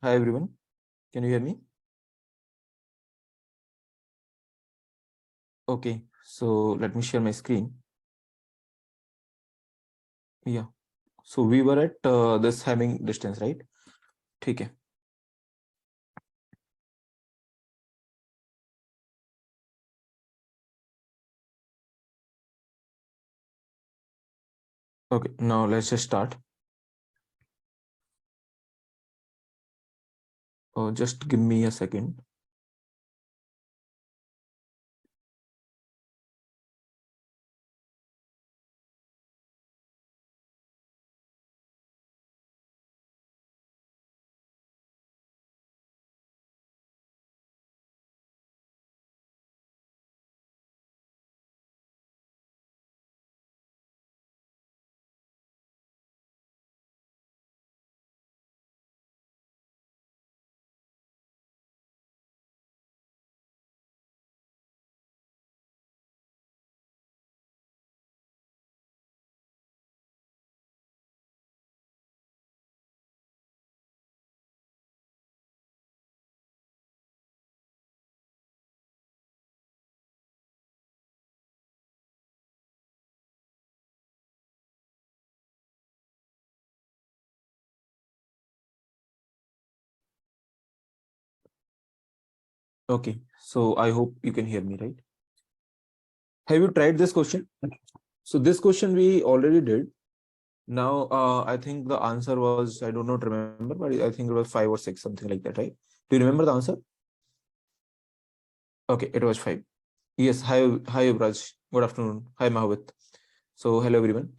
Hi everyone, can you hear me? Okay, so let me share my screen. Yeah, so we were at this having distance, right? Okay. Okay, now let's just start. Just give me a second. Okay, so I hope you can hear me, right? Have you tried this question? So this question we already did. Now, I think the answer was, I do not remember, but I think it was 5 or 6, something like that, right? Do you remember the answer? Okay, it was 5. Yes, hi, Yuvraj. Good afternoon. Hi, Mahavit. So, hello, everyone.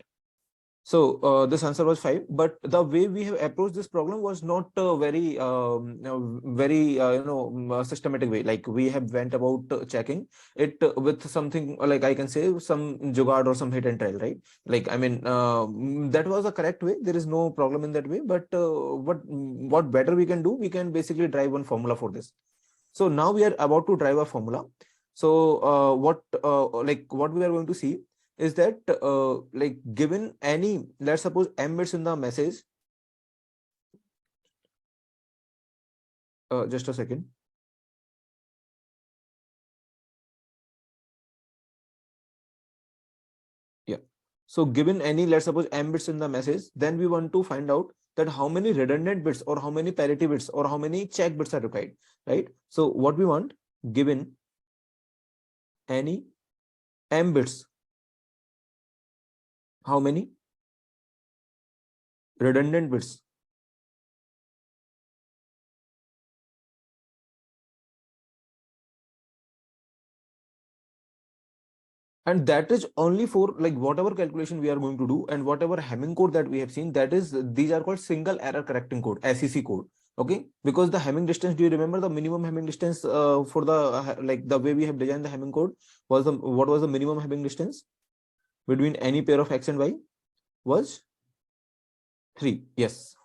So this answer was 5, but the way we have approached this problem was not very systematic way. Like we have went about checking it with something like I can say some jugaad or some hit and trail, right? Like I mean that was the correct way. There is no problem in that way. But what better we can do? We can basically drive one formula for this. So now we are about to drive a formula. So what we are going to see is that like given any, let's suppose m bits in the message. Just a second. Yeah. So given any, let's suppose m bits in the message, then we want to find out that how many redundant bits or how many parity bits or how many check bits are required, right? So what we want, given any m bits, how many redundant bits. And that is only for like whatever calculation we are going to do and whatever Hamming code that we have seen, that is, these are called single error correcting code, SEC code. Okay, because the Hamming distance, do you remember the minimum Hamming distance for the like the way we have designed the Hamming code was the, what was the minimum Hamming distance between any pair of x and y? Was 3. Yes.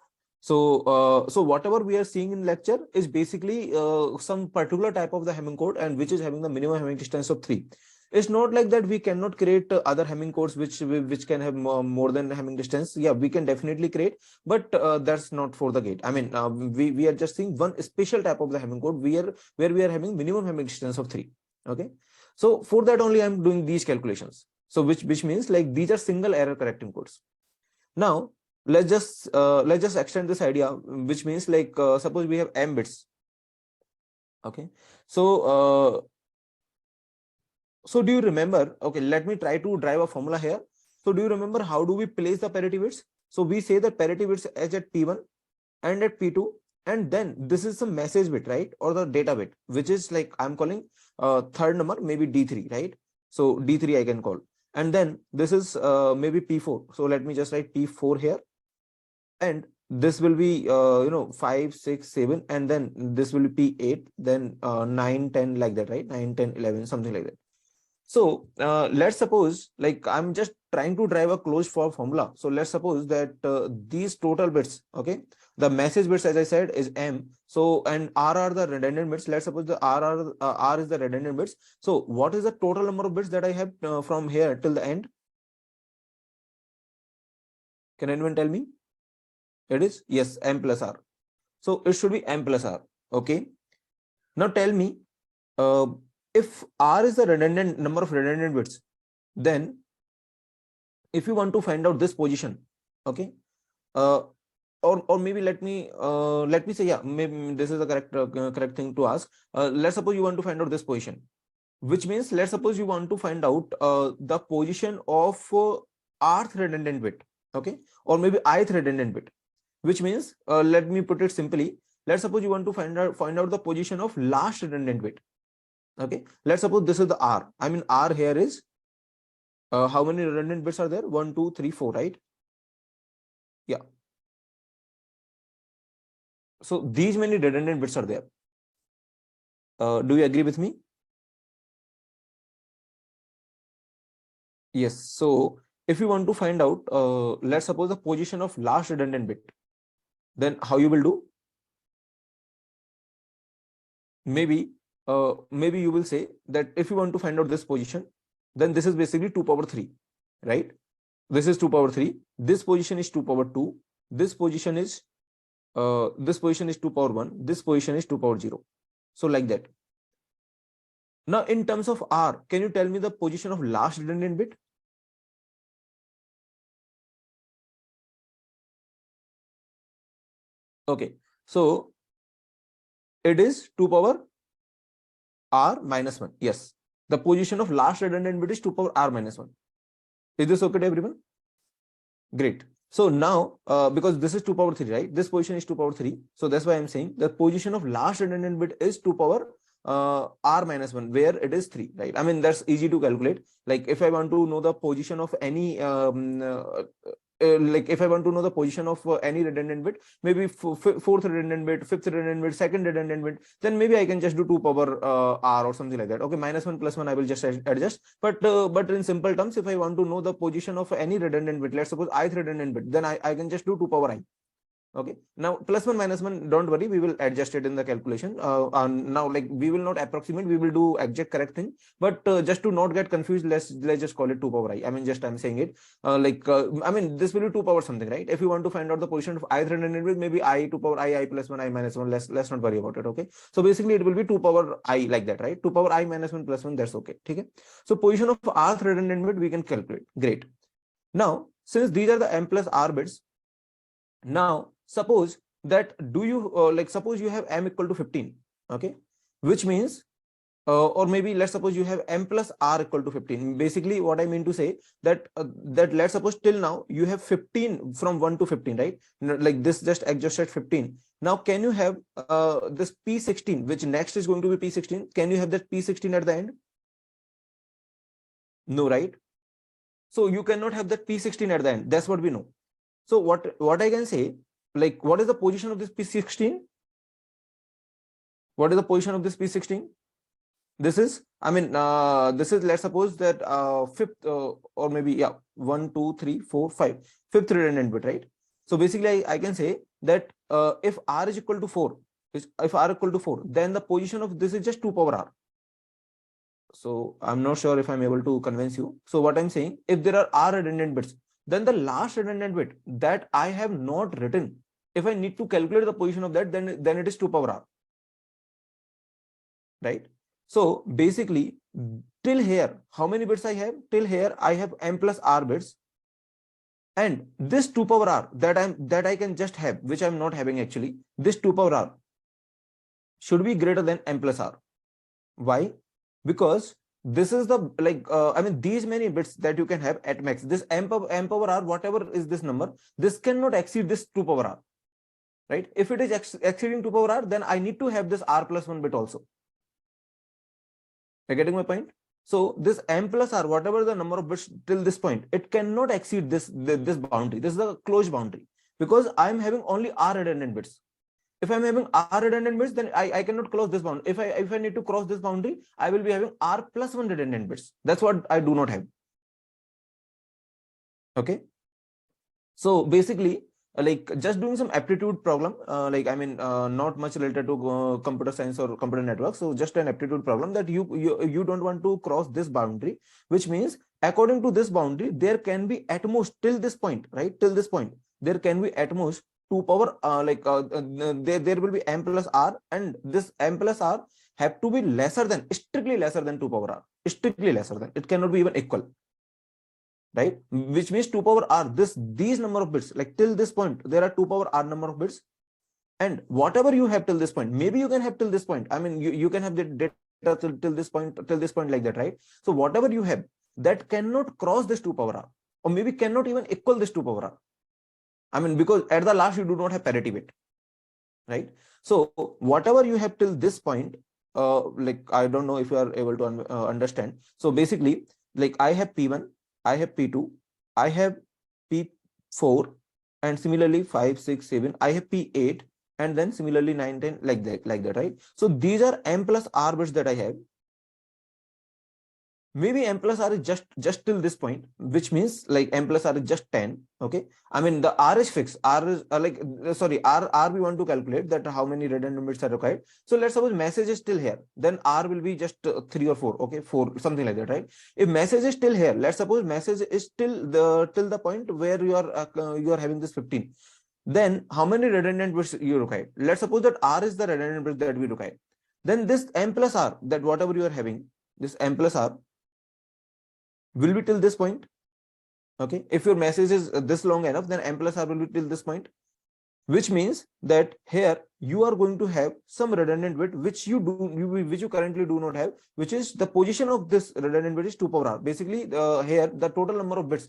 So so whatever we are seeing in lecture is basically some particular type of the Hamming code, and which is having the minimum Hamming distance of 3. It's not like that we cannot create other Hamming codes which can have more than Hamming distance. Yeah, we can definitely create, but that's not for the gate. I mean, we are just seeing one special type of the Hamming code where we are having minimum Hamming distance of 3. Okay, so for that only I'm doing these calculations. So which means like these are single error correcting codes. Now let's just extend this idea, which means like suppose we have m bits. Okay, so so do you remember? Okay, let me try to drive a formula here. So do you remember how do we place the parity bits? So we say that parity bits is at P1 and at P2, and then this is some message bit, right? Or the data bit, which is like I'm calling third number, maybe D3, right? So D3 I can call. And then this is maybe P4. So let me just write P4 here. And this will be 5, 6, 7, and then this will be 8, then 9, 10, like that, right? 9, 10, 11, something like that. So let's suppose, like I'm just trying to drive a closed form formula. So let's suppose that these total bits, okay, the message bits, as I said, is m. So and r are the redundant bits. Let's suppose the r is the redundant bits. So what is the total number of bits that I have from here till the end? Can anyone tell me? It is, yes, m plus r. So it should be m plus r. Okay. Now tell me, if r is the redundant number of redundant bits, then if you want to find out this position, okay, or maybe let me say, yeah, maybe this is the correct thing to ask. Let's suppose you want to find out this position, which means let's suppose you want to find out the position of rth redundant bit, okay, or maybe ith redundant bit, which means let me put it simply. Let's suppose you want to find out the position of last redundant bit. Okay, let's suppose this is the r. I mean, r here is how many redundant bits are there? 1, 2, 3, 4, right? Yeah. So these many redundant bits are there. Do you agree with me? Yes. So if you want to find out, let's suppose the position of last redundant bit, then how you will do? Maybe you will say that if you want to find out this position, then this is basically 2 power 3, right? This is 2 power 3. This position is 2 power 2. This position is 2 power 1. This position is 2 power 0. So like that. Now in terms of r, can you tell me the position of last redundant bit? Okay, so it is 2 power r minus 1. Yes, the position of last redundant bit is 2 power r minus 1. Is this okay to everyone? Great. So now, because this is 2 power 3, right? This position is 2 power 3. So that's why I'm saying the position of last redundant bit is 2 power r minus 1, where it is 3, right? I mean, that's easy to calculate. Like if I want to know the position of any like if I want to know the position of any redundant bit, maybe fourth redundant bit, fifth redundant bit, second redundant bit, then maybe I can just do 2 power r or something like that. Okay, minus 1 plus 1 I will just adjust. But in simple terms, if I want to know the position of any redundant bit, let's suppose ith redundant bit, then I can just do 2 power I. Okay, now plus 1 minus 1, don't worry, we will adjust it in the calculation. Now, like, we will not approximate, we will do exact correct thing. But just to not get confused, let's just call it 2 power I. I mean, just I'm saying it I mean, this will be 2 power something, right? If you want to find out the position of ith redundant bit, maybe I 2 power I plus 1, I minus 1. Let's not worry about it. Okay, so basically it will be 2 power I, like that, right? 2 power I minus 1 plus 1, that's okay. Okay, so position of rth redundant bit we can calculate. Great. Now, since these are the m plus r bits, now suppose that suppose you have m equal to 15, okay, which means or maybe let's suppose you have m plus r equal to 15. Basically what I mean to say that let's suppose till now you have 15 from 1 to 15, right? Like this just adjusted 15. Now can you have this p16, which next is going to be p16? Can you have that p16 at the end? No, right? So you cannot have that p16 at the end. That's what we know. So what I can say, like, what is the position of this p16? What is the position of this p16? This is, I mean, this is, let's suppose that fifth or maybe, yeah, 1, 2, 3, 4, 5, fifth redundant bit, right? So basically I can say that if r is equal to 4, if r equal to 4, then the position of this is just 2 power r. So I'm not sure if I'm able to convince you. So what I'm saying, if there are r redundant bits, then the last redundant bit that I have not written, if I need to calculate the position of that, then it is 2 power r, right? So basically till here, how many bits I have? Till here I have m plus r bits, and this 2 power r that I can just have, which I'm not having actually, this 2 power r should be greater than m plus r. Why? Because this is the I mean, these many bits that you can have at max, this m power r, whatever is this number, this cannot exceed this 2 power r, right? If it is exceeding 2 power r, then I need to have this r plus 1 bit also. You're getting my point? So this m plus r, whatever the number of bits till this point, it cannot exceed this boundary. This is the closed boundary, because I'm having only r redundant bits. If I'm having r redundant bits, then I cannot cross this boundary. If I need to cross this boundary, I will be having r plus 1 redundant bits. That's what I do not have. Okay. So basically, like, just doing some aptitude problem, I mean, not much related to computer science or computer network. So just an aptitude problem that you don't want to cross this boundary, which means according to this boundary, there can be at most till this point, right? Till this point, there can be at most 2 power there will be m plus r, and this m plus r have to be lesser than, strictly lesser than 2 power r, strictly lesser than, it cannot be even equal, right? Which means 2 power r, these number of bits, like till this point there are 2 power r number of bits, and whatever you have till this point, maybe you can have till this point, I mean you can have the data till this point like that, right? So whatever you have, that cannot cross this 2 power r, or maybe cannot even equal this 2 power r. I mean, because at the last you do not have parity bit, right? So whatever you have till this point, like I don't know if you are able to understand. So basically, like I have P1, I have P2, I have P4, and similarly 5, 6, 7, I have P8, and then similarly 9, 10, like that, right? So these are m plus r bits that I have. Maybe m plus r is just till this point, which means like m plus r is just 10. Okay, I mean the r is fixed, r is sorry, r we want to calculate that how many redundant bits are required. So let's suppose message is still here, then r will be just 3 or 4. Okay, 4, something like that, right? If message is still here, let's suppose message is till the point where you are having this 15, then how many redundant bits you require? Let's suppose that r is the redundant bit that we require. Then this m plus r, that whatever you are having, this m plus r will be till this point. Okay, if your message is this long enough, then m plus r will be till this point, which means that here you are going to have some redundant bit which you currently do not have, which is the position of this redundant bit is 2 power r. Basically here the total number of bits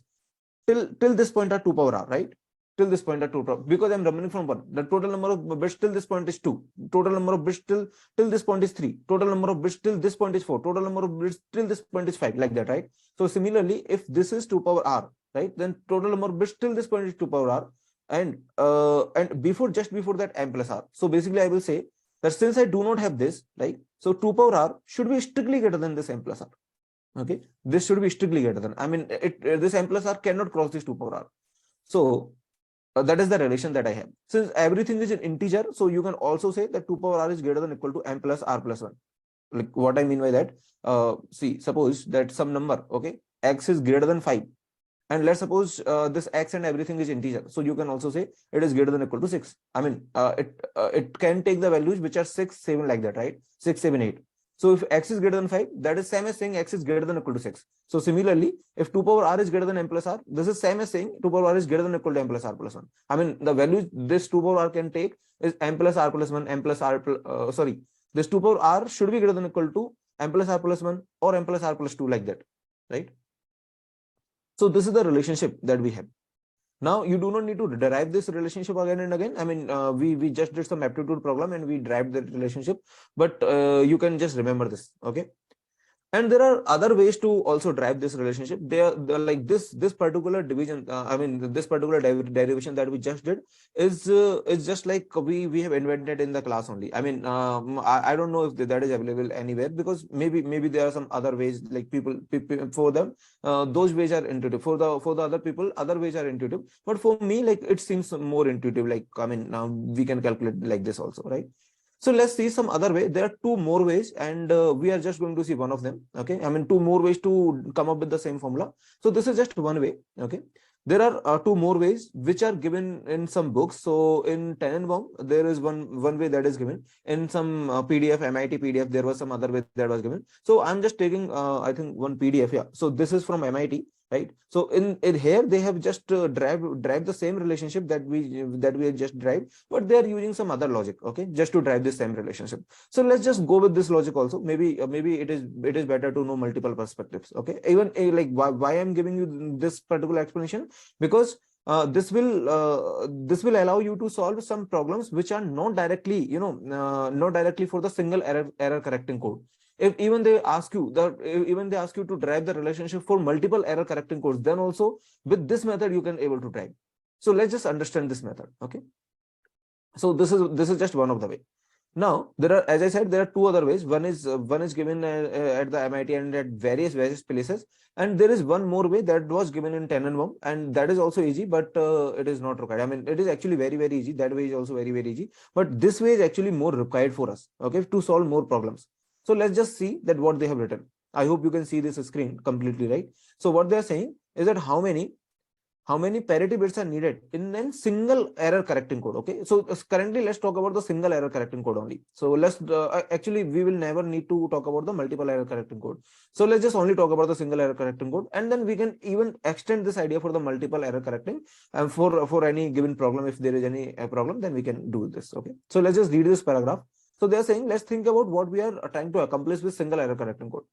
till this point are 2 power r, right? Till this point are 2 power, because I'm running from 1. The total number of bits till this point is 2. Total number of bits till this point is 3. Total number of bits till this point is 4. Total number of bits till this point is 5, like that, right? So similarly, if this is 2 power r, right, then total number of bits till this point is 2 power r, and just before that m plus r. So basically I will say that since I do not have this, right, so 2 power r should be strictly greater than this m plus r. Okay, this should be strictly greater than, I mean this m plus r cannot cross this 2 power r. So that is the relation that I have. Since everything is in integer, so you can also say that 2 power r is greater than or equal to m plus r plus 1. Like what I mean by that, see, suppose that some number, okay, x is greater than 5, and let's suppose this x and everything is integer, so you can also say it is greater than or equal to 6. I mean it can take the values which are 6, 7, like that, right? 6, 7, 8. So if x is greater than 5, that is same as saying x is greater than or equal to 6. So similarly, if 2 power r is greater than m plus r, this is same as saying 2 power r is greater than or equal to m plus r plus 1. I mean the values this 2 power r can take is m plus r plus 1, m plus r sorry, this 2 power r should be greater than or equal to m plus r plus 1 or m plus r plus 2, like that, right? So this is the relationship that we have. Now you do not need to derive this relationship again and again. I mean, we just did some aptitude problem and we derived the relationship, but you can just remember this, okay? And there are other ways to also drive this relationship. They're like this particular division. I mean, this particular derivation that we just did is just like we have invented in the class only. I mean, I don't know if that is available anywhere, because maybe there are some other ways, like people for them those ways are intuitive. For the other people, other ways are intuitive. But for me, like it seems more intuitive. Like I mean, now we can calculate like this also, right? So let's see some other way. There are 2 more ways, and we are just going to see one of them. Okay, I mean 2 more ways to come up with the same formula. So this is just one way. Okay, there are 2 more ways which are given in some books. So in Tenenbaum, there is one way that is given. In some PDF, MIT PDF, there was some other way that was given. So I'm just taking I think one PDF. Yeah. So this is from MIT. Right. So in here they have just drive the same relationship that we just drive, but they are using some other logic, okay, just to drive this same relationship. So let's just go with this logic also. Maybe it is better to know multiple perspectives. Okay, even like why I'm giving you this particular explanation, because this will allow you to solve some problems which are not directly not directly for the single error correcting code. If even they ask you to drive the relationship for multiple error correcting codes, then also with this method you can able to drive. So let's just understand this method. Okay, so this is just one of the way. Now there are, as I said, there are 2 other ways. One is given at the MIT and at various places, and there is one more way that was given in Tenenbaum, and that is also easy, but it is not required. I mean, it is actually very easy. That way is also very easy, but this way is actually more required for us, okay, to solve more problems. So let's just see that what they have written. I hope you can see this screen completely, right? So what they are saying is that how many how many parity bits are needed in a single error correcting code. Okay, so currently let's talk about the single error correcting code only. So let's actually we will never need to talk about the multiple error correcting code. So let's just only talk about the single error correcting code, and then we can even extend this idea for the multiple error correcting for any given problem. If there is any problem, then we can do this. Okay, so let's just read this paragraph. So they are saying, let's think about what we are trying to accomplish with single error correcting code.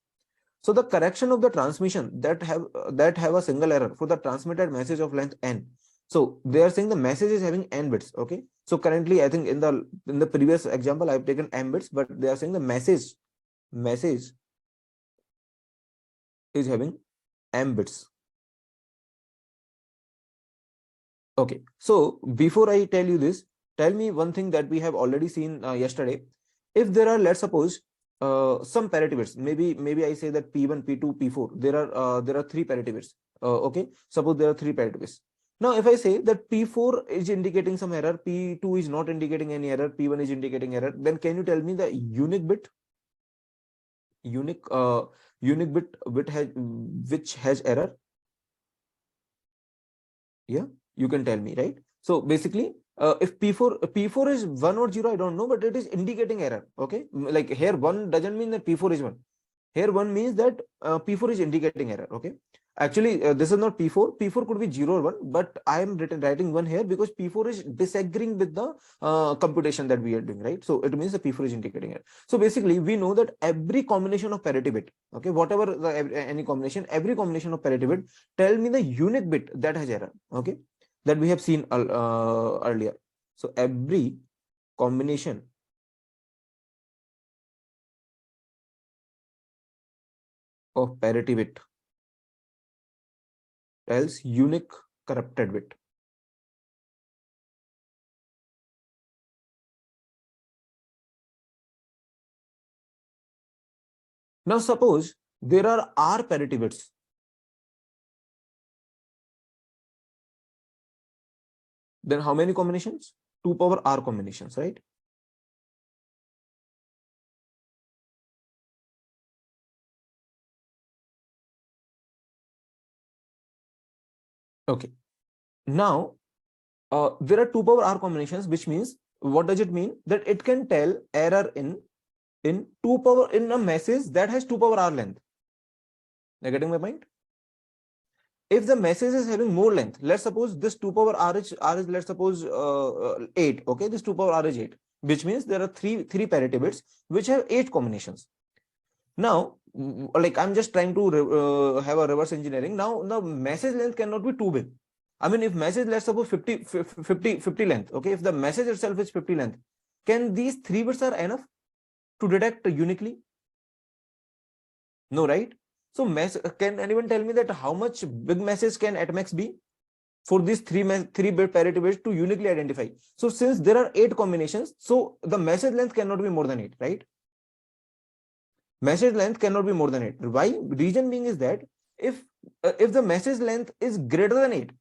So the correction of the transmission that have a single error for the transmitted message of length n. So they are saying the message is having n bits. Okay. So currently, I think in the previous example, I've taken m bits, but they are saying the message is having m bits. Okay. So before I tell you this, tell me one thing that we have already seen yesterday. If there are, let's suppose, some parity bits, maybe I say that P1, P2, P4, there are three parity bits. Okay, suppose there are three parity bits. Now, if I say that P4 is indicating some error, P2 is not indicating any error, P1 is indicating error, then can you tell me the unique bit? Unique bit which has error? Yeah, you can tell me, right? So basically, if P4 is 1 or 0, I don't know, but it is indicating error. Okay, like here 1 doesn't mean that P4 is 1. Here 1 means that P4 is indicating error. Okay, actually this is not P4. P4 could be 0 or 1, but I am writing 1 here because P4 is disagreeing with the computation that we are doing, right? So it means the P4 is indicating error. So basically we know that every combination of parity bit, okay, whatever any combination, every combination of parity bit, tell me the unique bit that has error. Okay, that we have seen earlier. So every combination of parity bit tells unique corrupted bit. Now suppose there are R parity bits. Then how many combinations? 2 power R combinations, right? Okay. Now there are 2 power R combinations, which means, what does it mean? That it can tell error in 2 power in a message that has 2 power R length. Are you getting my point? If the message is having more length, let's suppose this 2 power R is let's suppose 8. Okay, this 2 power R is 8, which means there are three parity bits which have 8 combinations. Now, like I'm just trying to have a reverse engineering. Now the message length cannot be too big. I mean, if message, let's suppose 50 length. Okay, if the message itself is 50 length, can these 3 bits are enough to detect uniquely? No, right? So can anyone tell me that how much big message can at max be for these three bit parity bits to uniquely identify? So since there are 8 combinations, so the message length cannot be more than 8, right? Message length cannot be more than 8. Why? Reason being is that if the message length is greater than 8,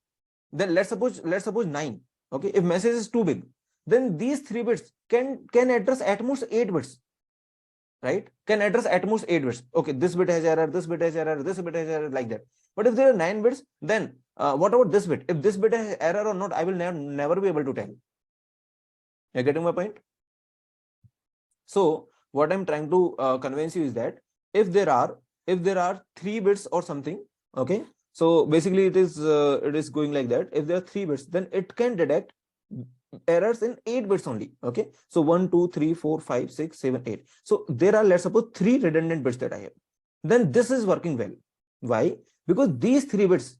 then let's suppose 9. Okay, if message is too big, then these 3 bits can address at most 8 bits, right? Can address at most 8 bits. Okay, this bit has error, this bit has error, this bit has error, like that. But if there are 9 bits, then what about this bit? If this bit has error or not, I will never be able to tell. You're getting my point? So what I'm trying to convince you is that if there are 3 bits or something, okay, so basically it is going like that. If there are 3 bits, then it can detect errors in 8 bits only. Okay, so 1 2 3 4 5 6 7 8. So there are, let's suppose, 3 redundant bits that I have. Then this is working well. Why? Because these 3 bits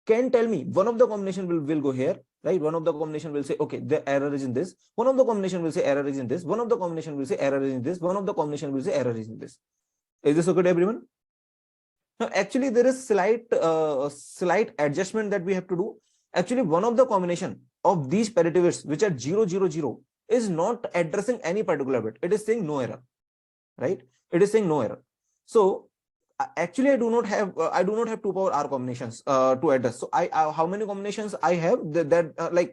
can tell me one of the combination will go here, right? One of the combination will say, okay, the error is in this. One of the combination will say error is in this. One of the combination will say error is in this. One of the combination will say error is in this. Is this okay to everyone? Now, actually, there is slight adjustment that we have to do. Actually, one of the combination of these parity bits, which are 0 0 0, is not addressing any particular bit. It is saying no error, right? It is saying no error. So actually, I do not have 2 power R combinations to address. So how many combinations I have?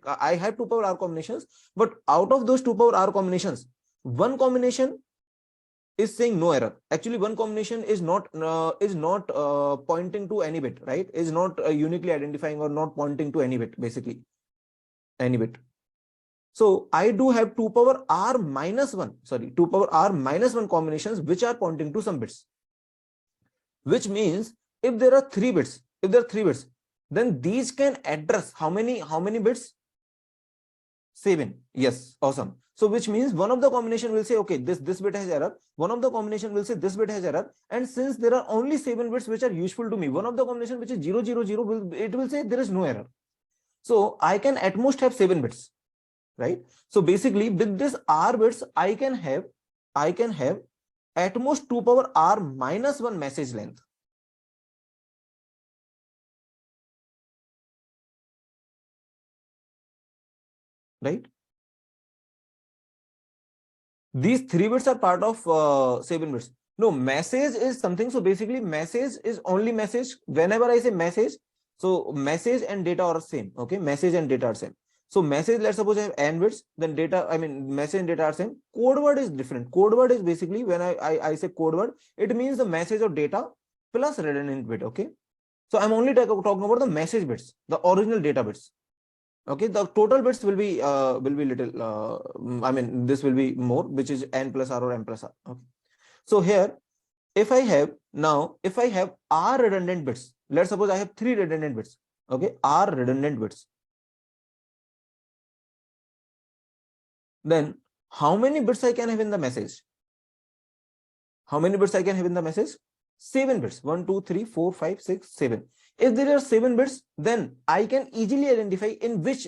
I have 2 power R combinations, but out of those 2 power R combinations, one combination is saying no error. Actually, one combination is not pointing to any bit, right? Is not uniquely identifying or not pointing to any bit, basically any bit. So I do have 2 power r minus 1, sorry, 2 power r minus 1 combinations which are pointing to some bits. Which means if there are 3 bits, then these can address how many bits? 7. Yes, awesome. So which means one of the combination will say, okay, this bit has error. One of the combination will say this bit has error. And since there are only 7 bits which are useful to me, one of the combination which is 0, 0, 0 will say there is no error. So I can at most have 7 bits, right? So basically with this r bits, I can have at most 2 power r minus 1 message length. Right? These 3 bits are part of 7 bits. No, message is something. So basically message is only message. Whenever I say message, so message and data are same. Okay, message and data are same. So message, let's suppose I have n bits, then data, I mean message and data are same. Code word is different. Code word is basically when I say code word, it means the message or data plus redundant bit. Okay, so I'm only talking about the message bits, the original data bits. Okay, the total bits will be little, I mean this will be more, which is n plus r or m plus r. Okay, so here if I have r redundant bits, let's suppose I have 3 redundant bits. Okay, r redundant bits, then how many bits I can have in the message? How many bits I can have in the message? 7 bits. 1, 2, 3, 4, 5, 6, 7. If there are 7 bits, then I can easily identify in which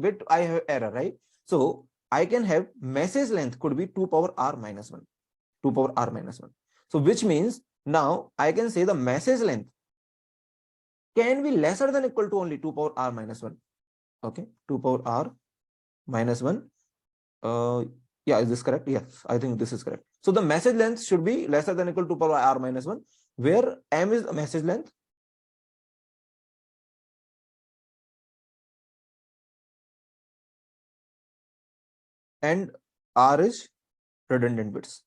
bit I have error, right? So I can have message length could be 2 power r minus 1. 2 power r minus 1. So which means now I can say the message length can be lesser than equal to only 2 power r minus 1. Okay, 2 power r minus 1. Yeah, is this correct? Yes, I think this is correct. So the message length should be lesser than equal to power r minus 1, where m is the message length and r is redundant bits.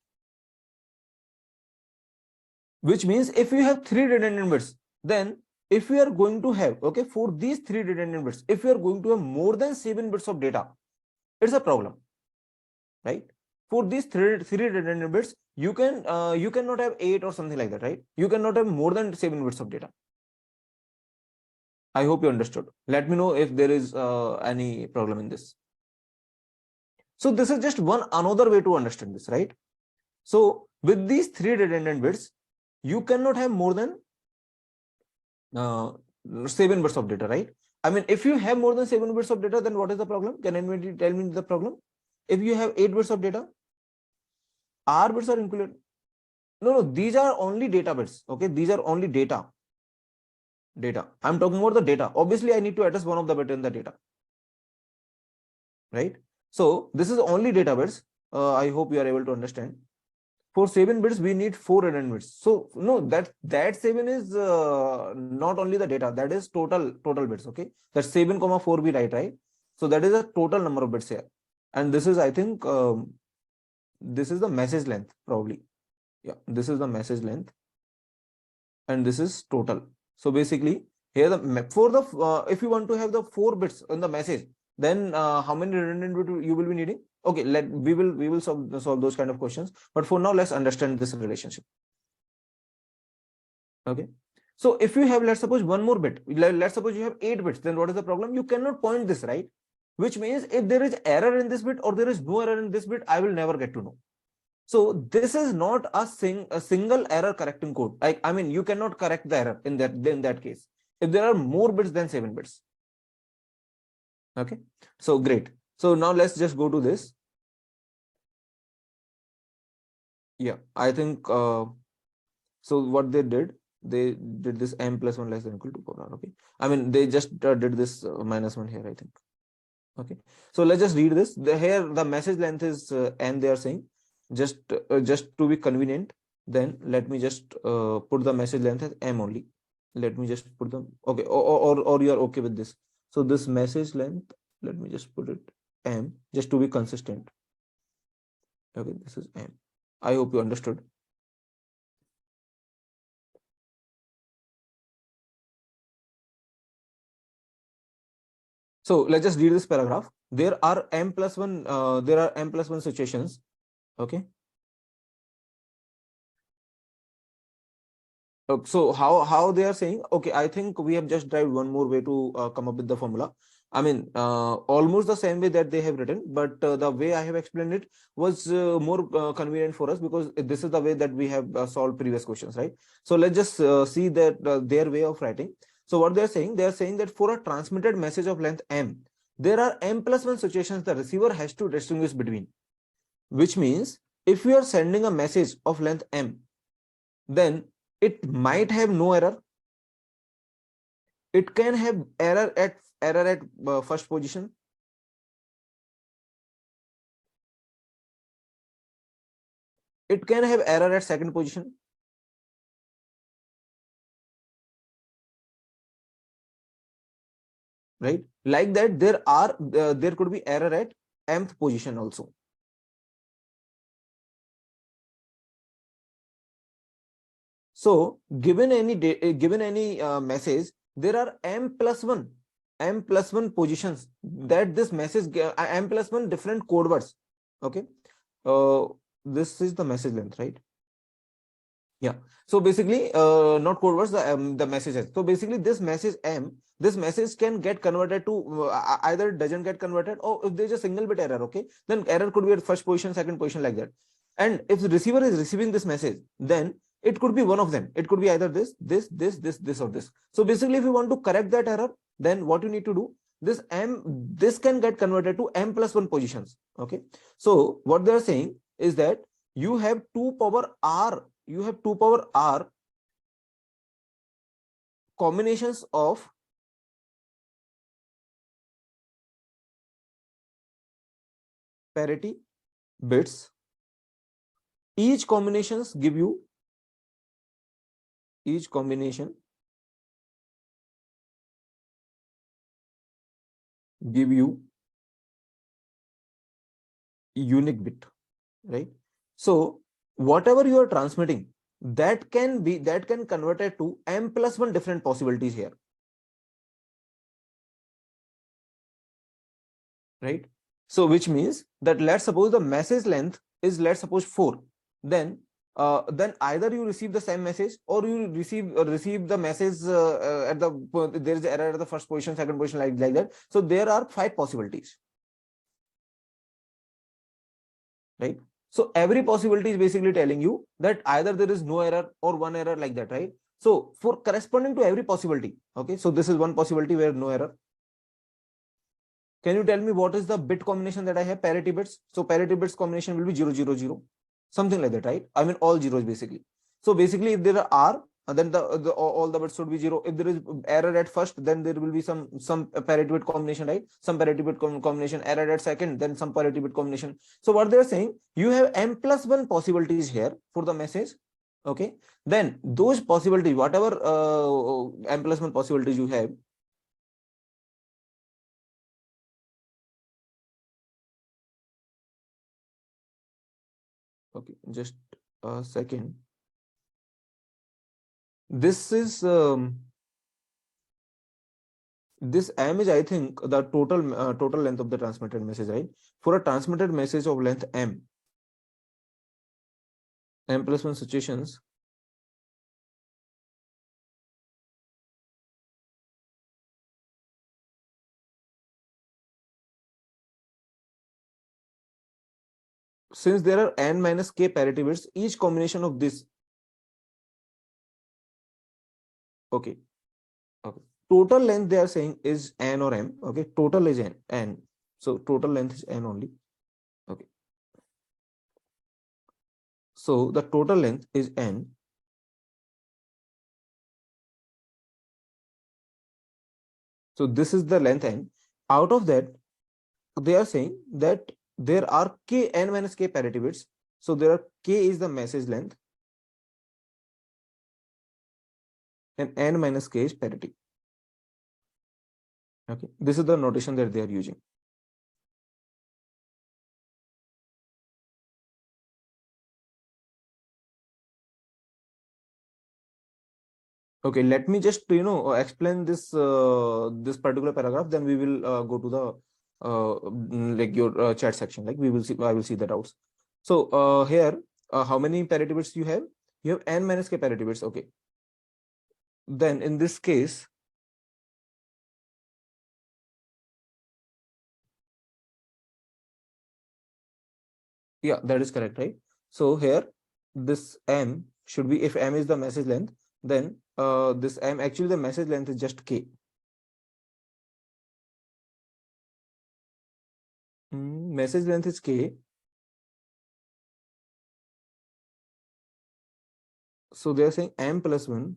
Which means if you have 3 redundant bits, then if we are going to have, okay, for these 3 redundant bits, if you are going to have more than 7 bits of data, it's a problem, right? For these three redundant bits, you cannot have 8 or something like that, right? You cannot have more than 7 bits of data. I hope you understood. Let me know if there is any problem in this. So this is just one another way to understand this, right? So with these 3 redundant bits, you cannot have more than 7 bits of data, right? I mean, if you have more than 7 bits of data, then what is the problem? Can anybody tell me the problem? If you have 8 bits of data, R bits are included. No, these are only data bits. Okay, these are only data. I'm talking about the data. Obviously, I need to address one of the bit in the data, right? So this is only data bits. I hope you are able to understand. For 7 bits, we need 4 redundant bits. So no, that 7 is not only the data. That is total bits. Okay, that 7, 4 we write, right? So that is a total number of bits here, and this is, I think, this is the message length probably. Yeah, this is the message length, and this is total. So basically here the for the if you want to have the 4 bits in the message, then how many redundant bits you will be needing? Okay, we will solve those kind of questions, but for now let's understand this relationship. Okay, so if you have, let's suppose, one more bit, let's suppose you have 8 bits, then what is the problem? You cannot point this, right? Which means if there is error in this bit or there is no error in this bit, I will never get to know. So this is not a single error correcting code. Like, I mean, you cannot correct the error in that case if there are more bits than 7 bits. Okay, so great. So now let's just go to this. Yeah, I think so what they did this m plus 1 less than equal to power r. Okay, I mean they just did this minus 1 here, I think. Okay, so let's just read this. Here the message length is n, they are saying. Just to be convenient, then let me just put the message length as m only. Let me just put them, okay, or you are okay with this. So this message length, let me just put it m, just to be consistent. Okay, this is m. I hope you understood. So let's just read this paragraph. There are m plus one situations. Okay. So how they are saying? Okay, I think we have just tried one more way to come up with the formula. I mean, almost the same way that they have written, but the way I have explained it was more convenient for us, because this is the way that we have solved previous questions, right? So let's just see that their way of writing. So what they are saying that for a transmitted message of length m, there are m plus one situations the receiver has to distinguish between, which means if we are sending a message of length m, then it might have no error. It can have error at first position. It can have error at second position, right? Like that, there could be error at mth position also. So given any message, there are m plus one positions that this message m plus one different code words. Okay, uh, this is the message length, right? Yeah. So basically, not code words, the messages. So basically, this message can get converted to either it doesn't get converted, or if there's a single bit error, okay, then error could be at first position, second position, like that. And if the receiver is receiving this message, then it could be one of them. It could be either this, or this. So basically, if you want to correct that error, then what you need to do, this can get converted to m plus one positions. Okay. So what they are saying is that you have 2 power r combinations of parity bits. Each combinations give you each combination give you unique bit, right? So whatever you are transmitting, that can convert it to m plus one different possibilities here, right? So which means that let's suppose the message length is, let's suppose 4, then either you receive the same message, or you receive the message at there is error at the first position, second position, like that. So there are 5 possibilities, right? So every possibility is basically telling you that either there is no error or one error, like that, right? So for corresponding to every possibility, okay, so this is one possibility where no error. Can you tell me what is the bit combination that I have? Parity bits. So parity bits combination will be 0, 0, 0, something like that, right? I mean, all zeros basically. So basically, if there are R, then all the bits should be 0. If there is error at first, then there will be some parity bit combination, right? Some parity bit combination. Error at second, then some parity bit combination. So what they are saying, you have m plus one possibilities here for the message. Okay. Then those possibilities, whatever m plus one possibilities you have, okay, just a second. This is this m is, I think, the total length of the transmitted message, right? For a transmitted message of length m plus one situations, since there are n minus k parity bits, each combination of this, okay, okay, total length they are saying is n or m, okay, total is n, so total length is n only, okay, so the total length is n. So this is the length n. Out of that, they are saying that there are k n minus k parity bits. So there are k is the message length and n minus k is parity. Okay, this is the notation that they are using. Okay, let me just explain this particular paragraph. Then we will go to the like your chat section. Like we will see, I will see the doubts. So here, how many parity bits you have? You have n minus k parity bits. Okay. Then in this case, yeah, that is correct, right? So here, this m should be, if m is the message length, then this m, actually the message length is just k. Message length is k. So they are saying m plus 1.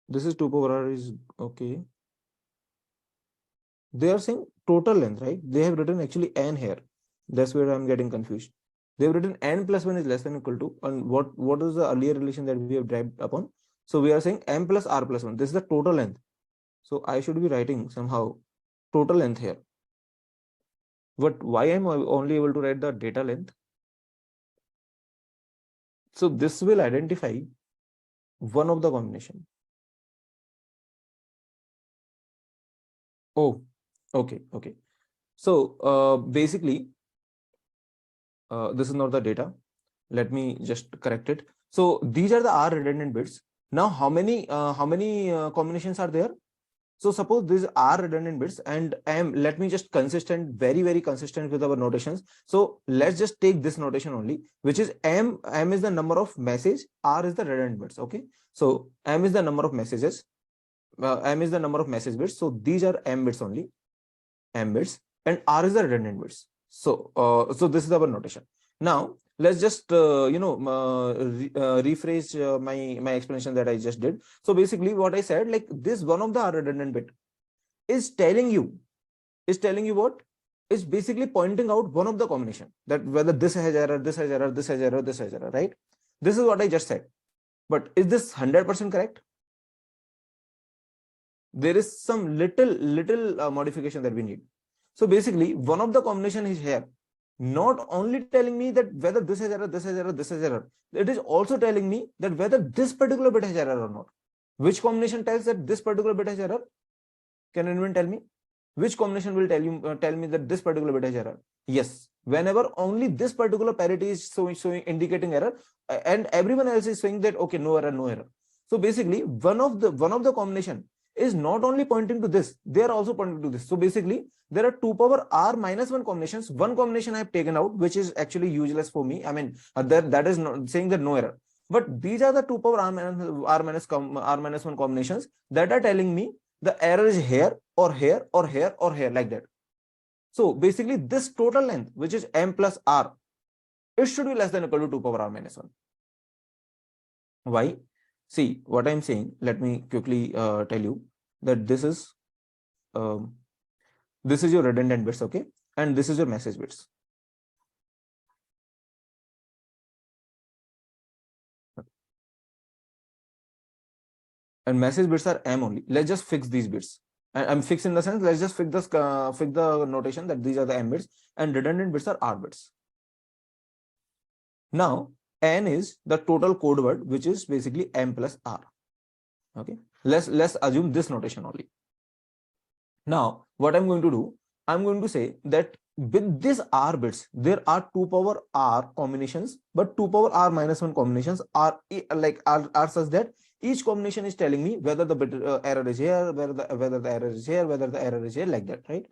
This is 2 power r is okay. They are saying total length, right? They have written actually n here. That's where I'm getting confused. They've written n plus 1 is less than or equal to, and what is the earlier relation that we have derived upon? So we are saying m plus r plus 1. This is the total length. So I should be writing somehow total length here. But why I'm only able to write the data length? So this will identify one of the combination. Oh, okay, okay. So basically, this is not the data. Let me just correct it. So these are the R redundant bits. Now, how many combinations are there? So suppose these are redundant bits, and let me just consistent, very consistent with our notations. So let's just take this notation only, which is m is the number of message, r is the redundant bits. Okay, so m is the number of messages, m is the number of message bits. So these are m bits only, m bits, and r is the redundant bits. So so this is our notation. Now let's just rephrase my explanation that I just did. So basically what I said, like this one of the redundant bit is telling you what is basically pointing out one of the combination, that whether this has error, this has error, this has error, this has error, right? This is what I just said. But is this 100% correct? There is some little modification that we need. So basically one of the combination is here, not only telling me that whether this has error, this has error, this has error, it is also telling me that whether this particular bit has error or not. Which combination tells that this particular bit has error? Can anyone tell me? Which combination will tell me that this particular bit has error? Yes, whenever only this particular parity is showing indicating error, and everyone else is saying that okay, no error, no error. So basically one of the combination is not only pointing to this, they are also pointing to this. So basically there are 2 power r minus 1 combinations. One combination I have taken out, which is actually useless for me. I mean, that is not saying that no error. But these are the 2 power r minus 1 combinations that are telling me the error is here or here or here or here, like that. So basically this total length, which is m plus r, it should be less than or equal to 2 power r minus 1. Why? See what I'm saying. Let me quickly tell you that this is your redundant bits, okay, and this is your message bits. And message bits are m only. Let's just fix these bits. I'm fixing in the sense, let's just fix this fix the notation that these are the m bits and redundant bits are r bits. Now n is the total code word, which is basically m plus r. Okay, let's assume this notation only. Now what I'm going to do, I'm going to say that with this r bits, there are 2 power r combinations, but 2 power r minus 1 combinations are such that each combination is telling me whether the bit error is here, whether the error is here, whether the error is here, like that, right?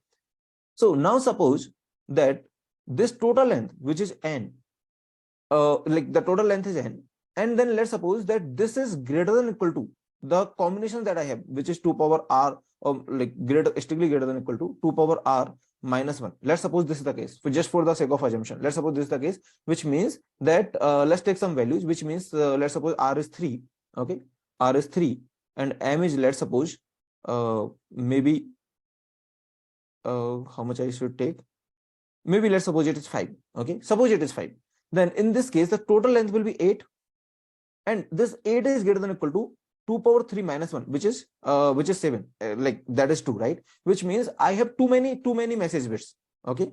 So now suppose that this total length, which is n, like the total length is n, and then let's suppose that this is greater than equal to the combination that I have, which is 2 power r, like strictly greater than equal to 2 power r minus 1. Let's suppose this is the case, just for the sake of assumption. Let's suppose this is the case, which means that let's take some values, which means let's suppose r is 3. Okay, r is 3 and m is, let's suppose maybe how much I should take, maybe let's suppose it is 5. Okay, suppose it is 5. Then in this case the total length will be 8, and this 8 is greater than equal to 2 power 3 minus 1, which is 7, like that is 2, right? Which means I have too many message bits. Okay,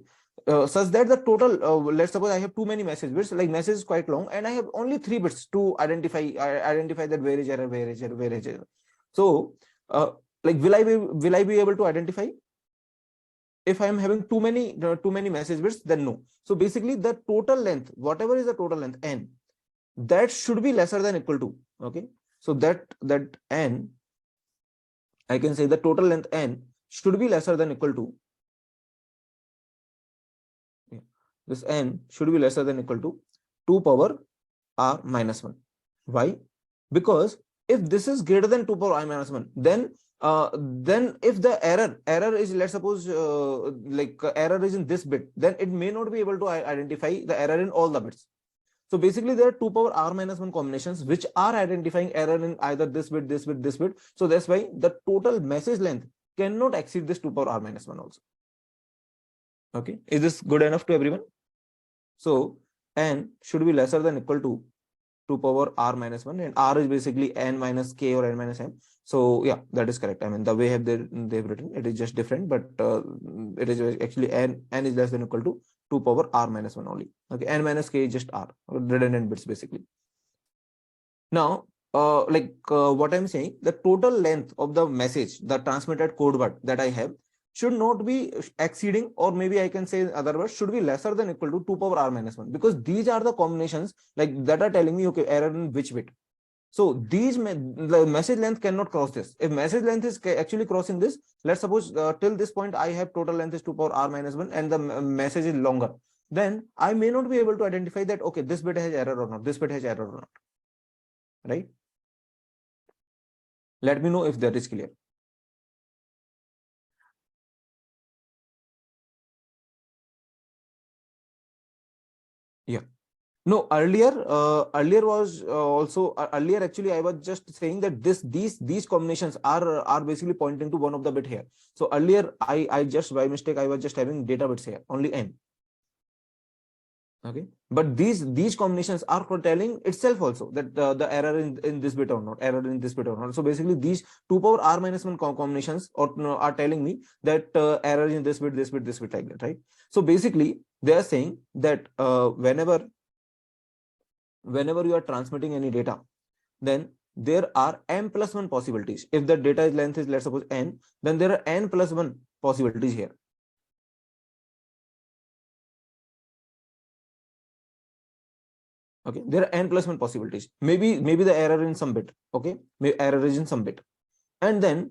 such that the total, let's suppose I have too many message bits, like message is quite long and I have only 3 bits to identify that where is error, where is error, where is error. So like will I be able to identify? If I am having too many message bits, then no. So basically the total length, whatever is the total length n, that should be lesser than equal to, okay, so that n, I can say the total length n should be lesser than equal to, yeah, this n should be lesser than equal to 2 power r minus 1. Why? Because if this is greater than 2 power I minus 1, then if the error is, let's suppose error is in this bit, then it may not be able to identify the error in all the bits. So basically there are 2 power r minus 1 combinations which are identifying error in either this bit, this bit, this bit. So that's why the total message length cannot exceed this 2 power r minus 1 also. Okay, is this good enough to everyone? So n should be lesser than equal to 2 power r minus 1, and r is basically n minus k or n minus m. So yeah, that is correct. I mean, the way they've written it is just different, but it is actually n is less than equal to 2 power r minus 1 only. Okay, n minus k is just r, redundant bits basically. Now what I'm saying, the total length of the message, the transmitted code word that I have, should not be exceeding, or maybe I can say in other words, should be lesser than equal to 2 power r minus 1, because these are the combinations like that are telling me, okay, error in which bit. So the message length cannot cross this. If message length is actually crossing this, let's suppose till this point I have total length is 2 power r minus 1 and the message is longer, then I may not be able to identify that, okay, this bit has error or not, this bit has error or not, right? Let me know if that is clear. Yeah. No, earlier was also earlier actually I was just saying that these combinations are basically pointing to one of the bit here. So earlier I just by mistake I was just having data bits here, only n. Okay, but these combinations are telling itself also that the error in this bit or not, error in this bit or not. So basically these 2 power r minus 1 combinations or are telling me that error in this bit, this bit, this bit, like that, right? So basically they are saying that whenever you are transmitting any data, then there are n plus 1 possibilities. If the data length is, let's suppose, n, then there are n plus 1 possibilities here. Okay, there are n plus 1 possibilities. Maybe the error in some bit. Okay, maybe error is in some bit, and then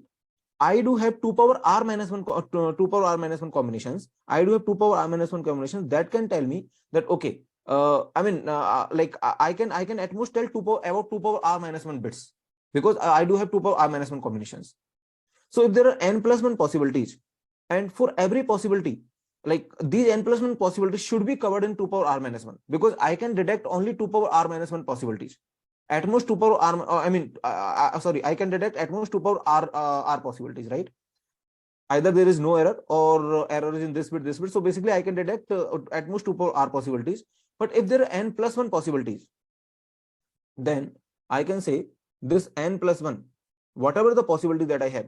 I do have 2 power r minus 1 2 power r minus 1 combinations. I do have 2 power r minus 1 combinations that can tell me that, okay, I mean, I can at most tell 2 power about 2 power r minus 1 bits, because I do have 2 power r minus 1 combinations. So if there are n plus 1 possibilities, and for every possibility, like these n plus 1 possibilities should be covered in 2 power r minus 1, because I can detect only 2 power r minus 1 possibilities. At most 2 power r, sorry, I can detect at most 2 power r possibilities, right? Either there is no error or error is in this bit, this bit. So basically I can detect at most 2 power r possibilities. But if there are n plus 1 possibilities, then I can say this n plus 1, whatever the possibility that I have,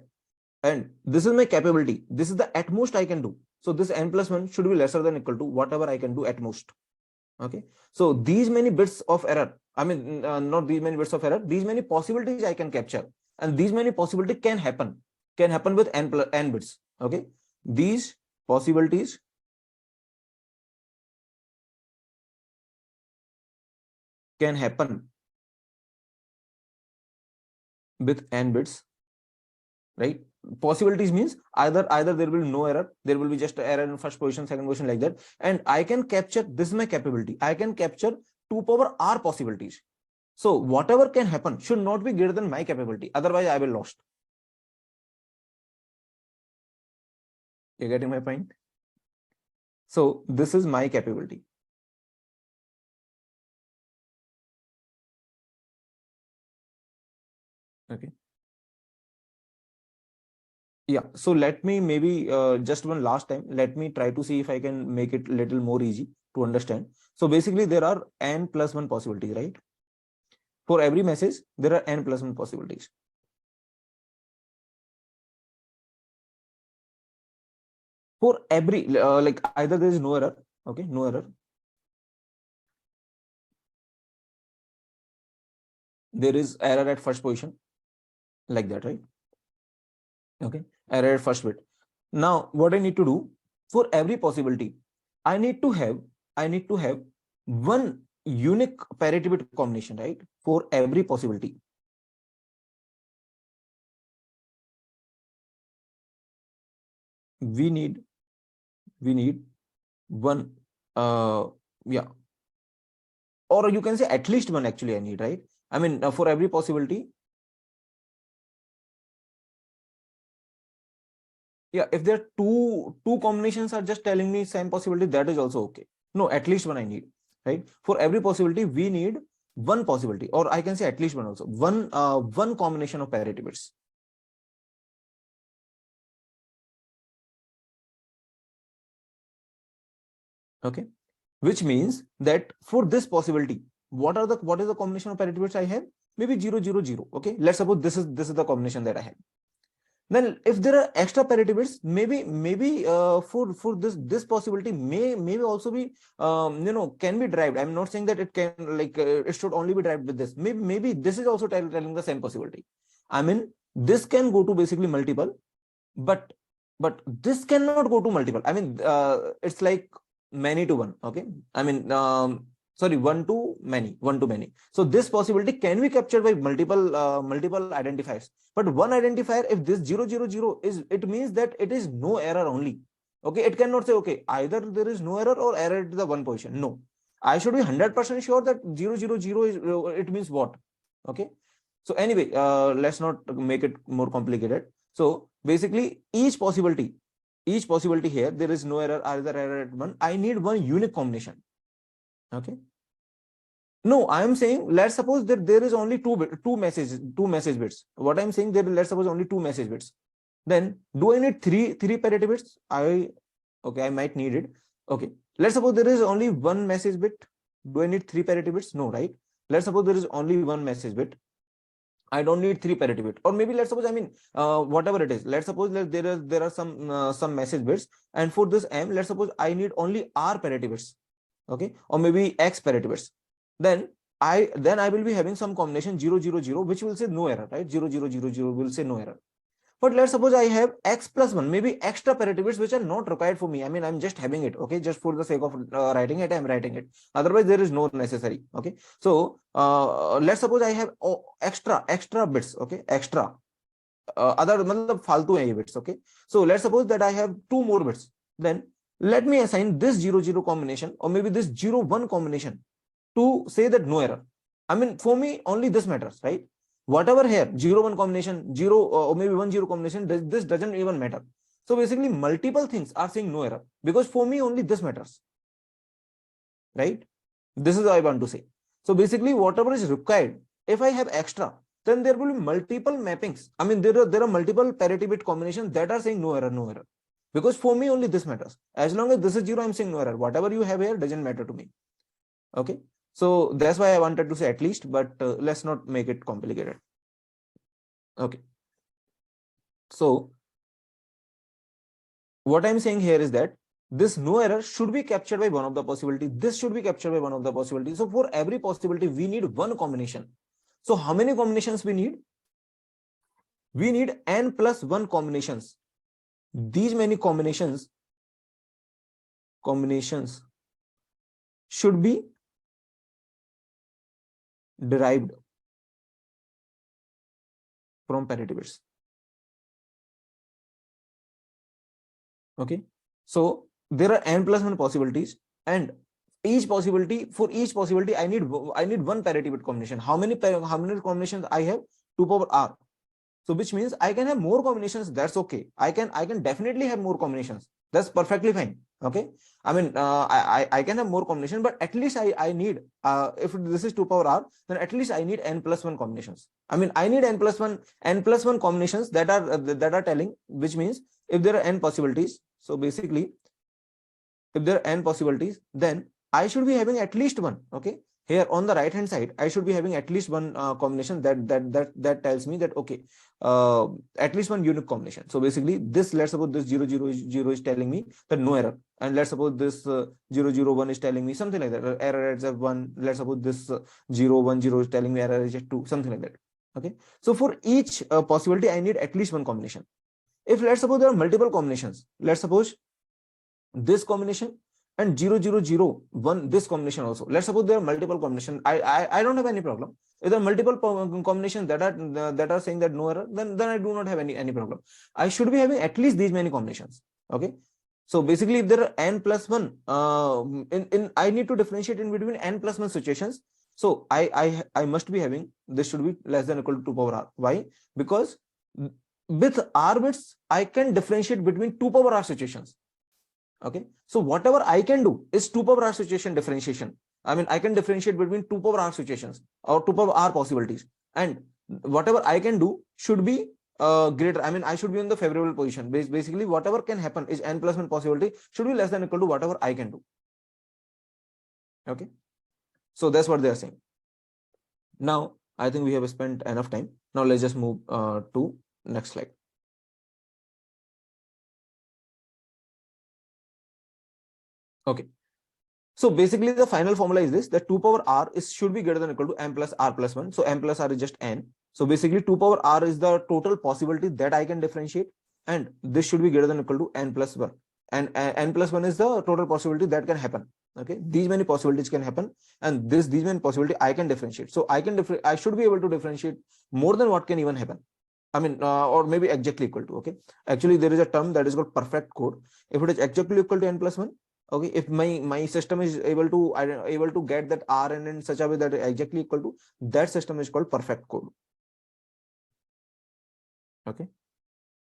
and this is my capability, this is the at most I can do. So this n plus 1 should be lesser than equal to whatever I can do at most. Okay, so these many bits of error, I mean, not these many bits of error, these many possibilities I can capture, and these many possibilities can happen with n bits. Okay, these possibilities can happen with n bits, right? Possibilities means either there will be no error, there will be just error in first position, second position, like that, and I can capture, this is my capability, I can capture 2 power r possibilities. So whatever can happen should not be greater than my capability, otherwise I will lost. You getting my point? So this is my capability. Okay, yeah, so let me maybe just one last time, let me try to see if I can make it little more easy to understand. So basically there are n plus 1 possibilities, right? For every message there are n plus 1 possibilities. For every like either there is no error, okay, no error, there is error at first position, like that, right? Okay, error at first bit. Now what I need to do, for every possibility, I need to have one unique parity bit combination, right? For every possibility, we need one, yeah, or you can say at least one, actually I need, right? I mean, for every possibility, yeah, if there are two combinations are just telling me same possibility, that is also okay. No, at least one I need, right? For every possibility we need one possibility, or I can say at least one also, one combination of parity bits. Okay, which means that for this possibility, what is the combination of parity bits I have? Maybe 0 0 0. Okay, let's suppose this is the combination that I have. Then if there are extra parity bits, maybe for this possibility maybe also be can be derived. I'm not saying that it can, like it should only be derived with this. Maybe this is also telling the same possibility. I mean, this can go to basically multiple, but this cannot go to multiple. I mean, it's like many to one. Okay, I mean, sorry, one to many. So this possibility can be captured by multiple identifiers. But one identifier, if this 0 0 0 is, it means that it is no error only. Okay, it cannot say, okay, either there is no error or error at the one position. No, I should be 100% sure that 0 0 0 is, it means what? Okay, so anyway, let's not make it more complicated. So basically, each possibility here, there is no error, either error at one. I need one unique combination. Okay. No, I am saying, let's suppose that there is only two message bits. What I'm saying, there, let's suppose only two message bits. Then do I need three parity bits? Okay, I might need it. Okay. Let's suppose there is only one message bit. Do I need three parity bits? No, right? Let's suppose there is only one message bit. I don't need three parity bit, or maybe let's suppose, I mean, whatever it is. Let's suppose that there are some message bits, and for this M, let's suppose I need only R parity bits, okay, or maybe X parity bits. Then I will be having some combination 0 0 0, which will say no error, right? 0 0 0 0 will say no error. But let's suppose I have X plus 1, maybe extra parity bits which are not required for me. I mean, I'm just having it, okay, just for the sake of writing it, I'm writing it. Otherwise, there is no necessary, okay. So let's suppose I have extra bits, okay, extra other matlab faltu hai bits, okay. So let's suppose that I have two more bits. Then let me assign this 0 0 combination, or maybe this 0 1 combination, to say that no error. I mean, for me, only this matters, right? Whatever here, 0 1 combination, 0 or maybe 1 0 combination, this doesn't even matter. So basically, multiple things are saying no error, because for me, only this matters, right? This is what I want to say. So basically, whatever is required, if I have extra, then there will be multiple mappings. I mean, there are multiple parity bit combinations that are saying no error, no error. Because for me, only this matters. As long as this is 0, I'm saying no error. Whatever you have here doesn't matter to me. Okay. So that's why I wanted to say at least, but let's not make it complicated. Okay. So what I'm saying here is that this no error should be captured by one of the possibility. This should be captured by one of the possibility. So for every possibility, we need one combination. So how many combinations we need? We need n plus 1 combinations. These many combinations should be derived from parity bits. Okay, so there are n plus 1 possibilities, and for each possibility I need one parity bit combination. How many combinations I have? 2 power r. So which means I can have more combinations. That's okay. I can definitely have more combinations. That's perfectly fine. Okay, I mean, I can have more combinations, but at least I need, if this is 2 power r, then at least I need n plus 1 combinations. I mean, I need n plus 1 combinations that are telling, which means if there are n possibilities, so basically if there are n possibilities, then I should be having at least one. Okay, Here on the right hand side, I should be having at least one combination that tells me that okay, at least one unique combination. So basically, this, let's suppose this 000 is telling me that no error, and let's suppose this 001 is telling me something like that, error is f1. Let's suppose this 010 is telling me error is f2, something like that. Okay, so for each possibility, I need at least one combination. If let's suppose there are multiple combinations, let's suppose this combination and 0001 this combination also, let's suppose there are multiple combinations, I don't have any problem. If there are multiple combinations that are saying that no error, then I do not have any problem. I should be having at least these many combinations. Okay, so basically if there are n plus 1 in I need to differentiate in between n plus 1 situations. So I must be having, this should be less than or equal to 2 power r. Why? Because with r bits I can differentiate between 2 power r situations. Okay, so whatever I can do is 2 power r situation differentiation. I mean, I can differentiate between 2 power r situations or 2 power r possibilities, and whatever I can do should be greater. I mean, I should be in the favorable position. Basically, whatever can happen is n plus 1 possibility should be less than or equal to whatever I can do. Okay, so that's what they are saying. Now, I think we have spent enough time. Now let's just move to next slide. Okay, so basically the final formula is this, that 2 power r is should be greater than or equal to m plus r plus 1. So m plus r is just n. So basically 2 power r is the total possibility that I can differentiate, and this should be greater than or equal to n plus 1. And n plus 1 is the total possibility that can happen. Okay, these many possibilities can happen, and these many possibility I can differentiate. So I should be able to differentiate more than what can even happen. I mean, or maybe exactly equal to. Okay, actually there is a term that is called perfect code. If it is exactly equal to n plus 1, okay, if my system is able to get that rn in such a way that is exactly equal to, that system is called perfect code. Okay,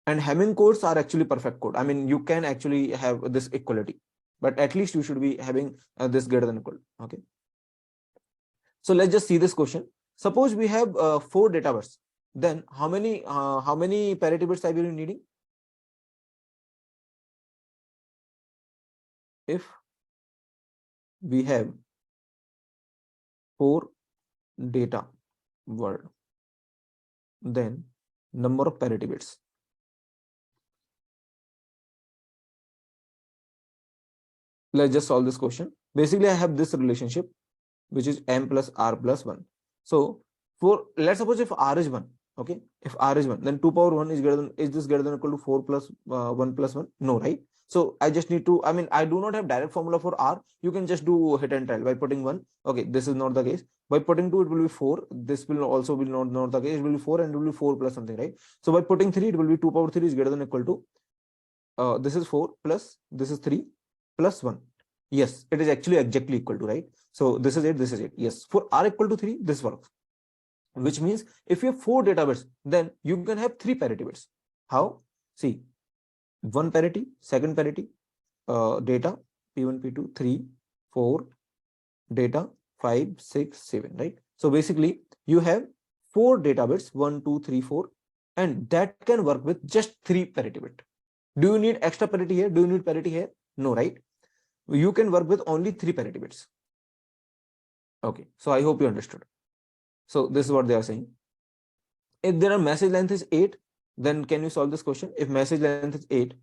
and Hamming codes are actually perfect code. I mean, you can actually have this equality, but at least you should be having this greater than equal. Okay, so let's just see this question. Suppose we have 4 data bits, then how many parity bits I will be needing? If we have 4 data word, then number of parity bits. Let's just solve this question. Basically, I have this relationship, which is m plus r plus 1. So for, let's suppose if r is 1, okay, if r is 1, then 2 power 1 is greater than, is this greater than or equal to 4 plus 1 plus 1? No, right? So I just need to, I mean, I do not have direct formula for r. You can just do hit and trial by putting 1. Okay, this is not the case. By putting 2, it will be 4. This will also be not the case. It will be 4, and it will be 4 plus something, right? So by putting 3, it will be 2 power 3 is greater than or equal to, this is 4 plus this is 3 plus 1. Yes, it is actually exactly equal to, right? So this is it, this is it. Yes, for r equal to 3, this works. Which means if you have 4 data bits, then you can have 3 parity bits. How? See, 1 parity, second parity, data, P1, P2, 3, 4, data, 5, 6, 7, right? So basically, you have 4 data bits, 1, 2, 3, 4, and that can work with just 3 parity bit. Do you need extra parity here? Do you need parity here? No, right? You can work with only 3 parity bits. Okay, so I hope you understood. So this is what they are saying. If there are message length is 8, then can you solve this question? If message length is 8,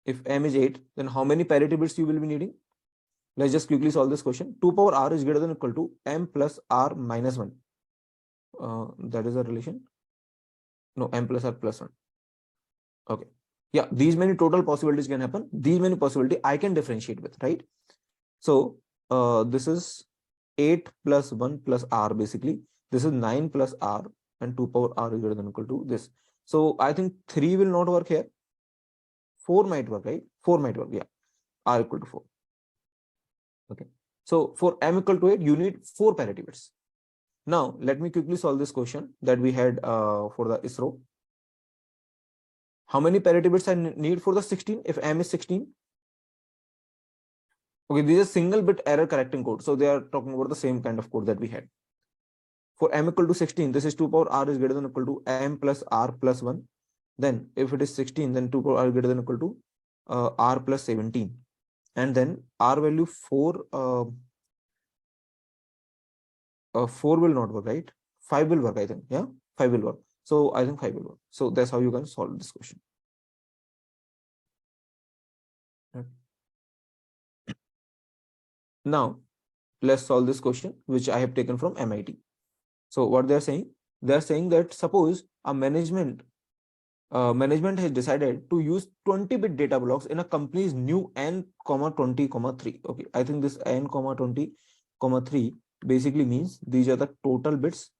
if m is 8, then how many parity bits you will be needing? Let's just quickly solve this question. 2 power r is greater than or equal to m plus r minus 1. That is a relation. No, m plus r plus 1. Okay. Yeah, these many total possibilities can happen. These many possibility I can differentiate with, right? So this is 8 plus 1 plus r basically. This is 9 plus r, and 2 power r is greater than or equal to this. So I think 3 will not work here. 4 might work, right? 4 might work, yeah. R equal to 4. Okay. So for m equal to 8, you need 4 parity bits. Now let me quickly solve this question that we had for the ISRO. How many parity bits I need for the 16 if m is 16? Okay, this is single bit error correcting code. So they are talking about the same kind of code that we had. For m equal to 16, this is 2 power r is greater than or equal to m plus r plus 1. Then if it is 16, then 2 power r is greater than or equal to r plus 17. And then r value 4, 4 will not work, right? 5 will work, I think. Yeah, 5 will work. So I think 5 will work. So that's how you can solve this question. Now let's solve this question, which I have taken from MIT. So what they're saying that suppose a management has decided to use 20-bit data blocks in a company's new n, 20, 3. Okay, I think this n, 20, 3 basically means these are the total bits.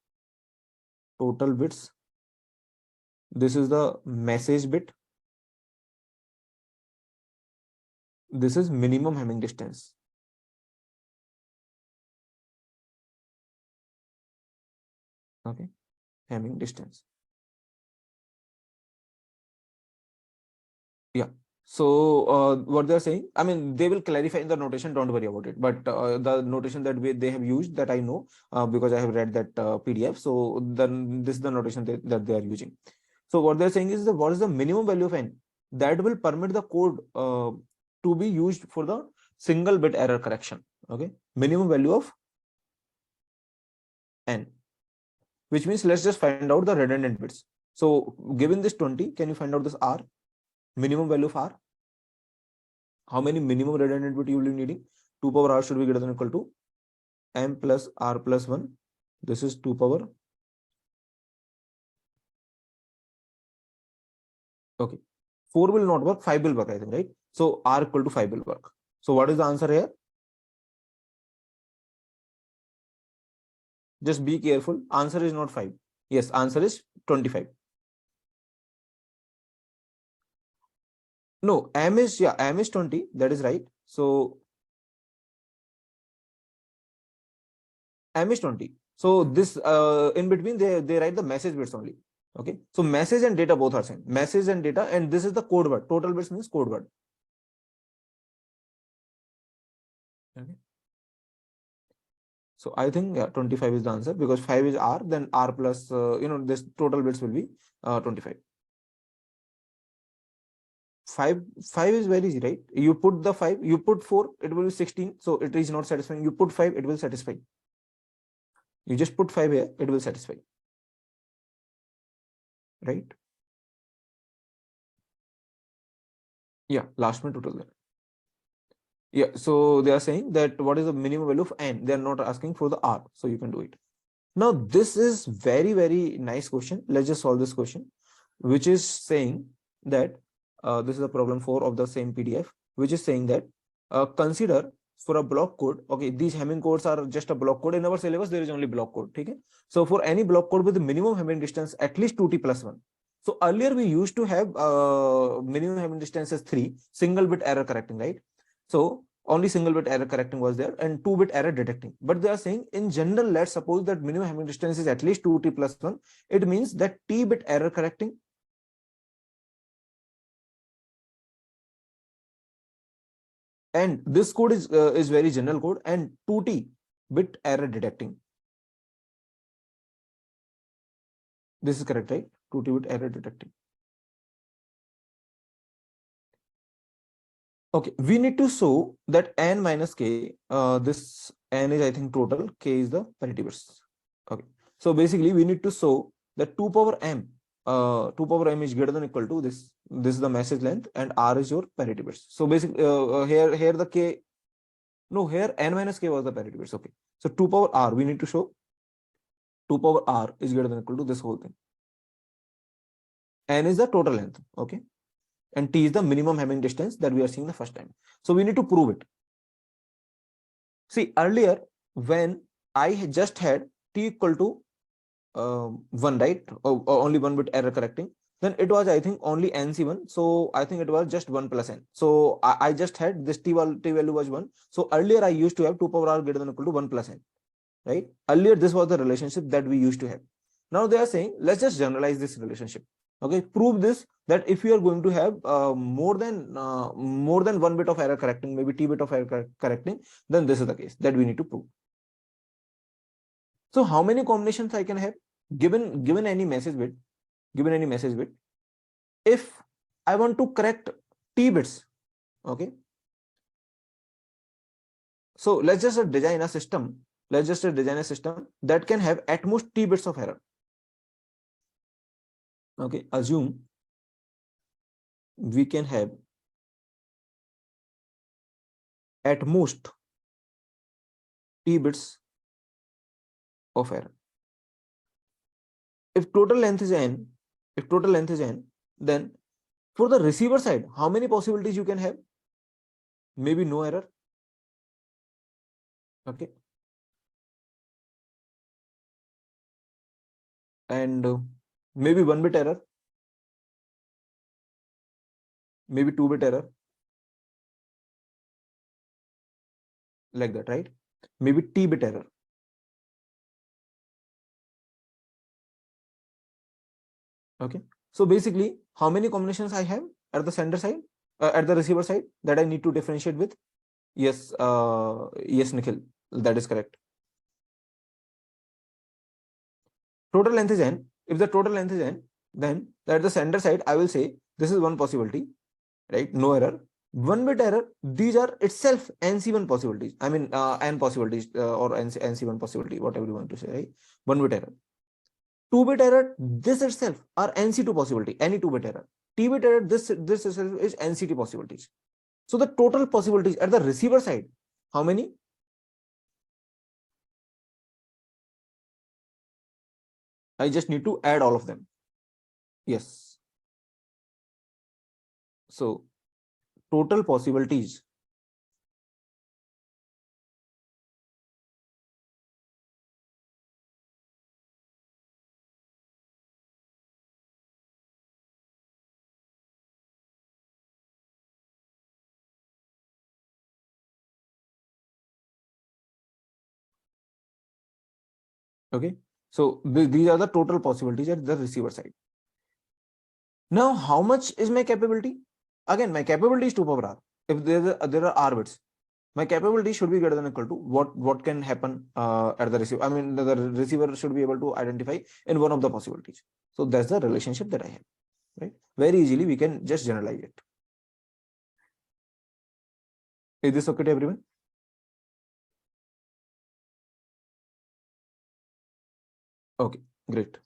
This is the message bit. This is minimum Hamming distance. Okay, Hamming distance. Yeah. So what they're saying, I mean, they will clarify in the notation. Don't worry about it. But the notation that they have used, that I know because I have read that PDF. So then this is the notation that they are using. So what they're saying is that what is the minimum value of n that will permit the code to be used for the single bit error correction. Okay, minimum value of n, which means let's just find out the redundant bits. So given this 20, can you find out this r, minimum value of r? How many minimum redundant bit you will be needing? 2 power r should be greater than or equal to m plus r plus 1. This is 2 power. Okay. 4 will not work, 5 will work, I think, right? So r equal to 5 will work. So what is the answer here? Just be careful. Answer is not 5. Yes, answer is 25. No, m is, yeah, m is 20. That is right. So m is 20. So this in between they write the message bits only. Okay. So message and data both are same. Message and data, and this is the code word. Total bits means code word. Okay. So I think, yeah, 25 is the answer because 5 is r, then r plus this total bits will be 25. 5 is very easy, right? You put the 5, you put 4, it will be 16. So it is not satisfying. You put 5, it will satisfy. You just put 5 here, it will satisfy. Right? Yeah, last one total. Yeah, so they are saying that what is the minimum value of n? They are not asking for the r, so you can do it. Now, this is very, very nice question. Let's just solve this question, which is saying that this is the problem 4 of the same PDF, which is saying that consider for a block code. Okay, these Hamming codes are just a block code. In our syllabus, there is only block code. Okay, so for any block code with the minimum Hamming distance at least 2t plus 1. So earlier we used to have minimum Hamming distance as 3, single bit error correcting, right? So only single bit error correcting was there and 2-bit error detecting. But they are saying in general, let's suppose that minimum Hamming distance is at least 2t plus 1. It means that t-bit error correcting and this code is very general code, and 2t bit error detecting. This is correct, right? 2t bit error detecting. Okay, we need to show that n minus k, this n is I think total, k is the parity bits. Okay, so basically we need to show that 2 power m, 2 power m is greater than or equal to this. This is the message length and r is your parity bits. So basically here the k, no, here n minus k was the parity bits. Okay, so 2 power r, we need to show 2 power r is greater than or equal to this whole thing. N is the total length. Okay, and t is the minimum Hamming distance that we are seeing the first time. So we need to prove it. See, earlier when I just had t equal to 1, right? Only 1 bit error correcting. Then it was, I think, only NC1. So I think it was just 1 plus n. So I just had this t value was 1. So earlier I used to have 2 power r greater than or equal to 1 plus n. Right? Earlier this was the relationship that we used to have. Now they are saying, let's just generalize this relationship. Okay, prove this, that if you are going to have more than 1 bit of error correcting, maybe t bit of error correcting, then this is the case that we need to prove. So how many combinations I can have given any message bit, if I want to correct t bits? Okay, so let's just design a system let's just design a system that can have at most t bits of error. Okay, assume we can have at most t bits of error. If total length is n, then for the receiver side, how many possibilities you can have? Maybe no error. Okay. And maybe 1-bit error, maybe 2-bit error, like that, right? Maybe t-bit error. Okay. So basically, how many combinations I have at the sender side, at the receiver side, that I need to differentiate with? Yes, yes, Nikhil, that is correct. Total length is n. If the total length is n, then at the sender side, I will say this is one possibility, right? No error. 1-bit error, these are itself NC1 possibilities. I mean, n possibilities or NC1 possibility, whatever you want to say, right? 1-bit error. 2-bit error, this itself are NC2 possibility, any 2-bit error. T-bit error, this itself is NCT possibilities. So the total possibilities at the receiver side, how many? I just need to add all of them. Yes. So total possibilities okay. So these are the total possibilities at the receiver side. Now, how much is my capability? Again, my capability is 2 power r. If there are r bits, my capability should be greater than or equal to what can happen at the receiver. I mean, the receiver should be able to identify in one of the possibilities. So that's the relationship that I have, right? Very easily we can just generalize it. Is this okay to everyone? Okay, great.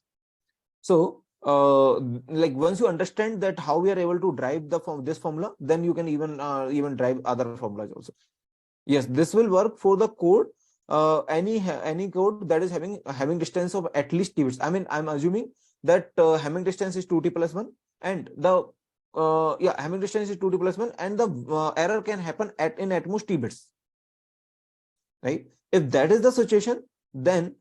So like once you understand that how we are able to drive this formula, then you can even drive other formulas also. Yes, this will work for the code, any code that is having distance of at least t bits. I mean, I'm assuming that Hamming distance is 2t plus 1, and the Hamming distance is 2t plus 1, and the error can happen at most t bits, right? If that is the situation, then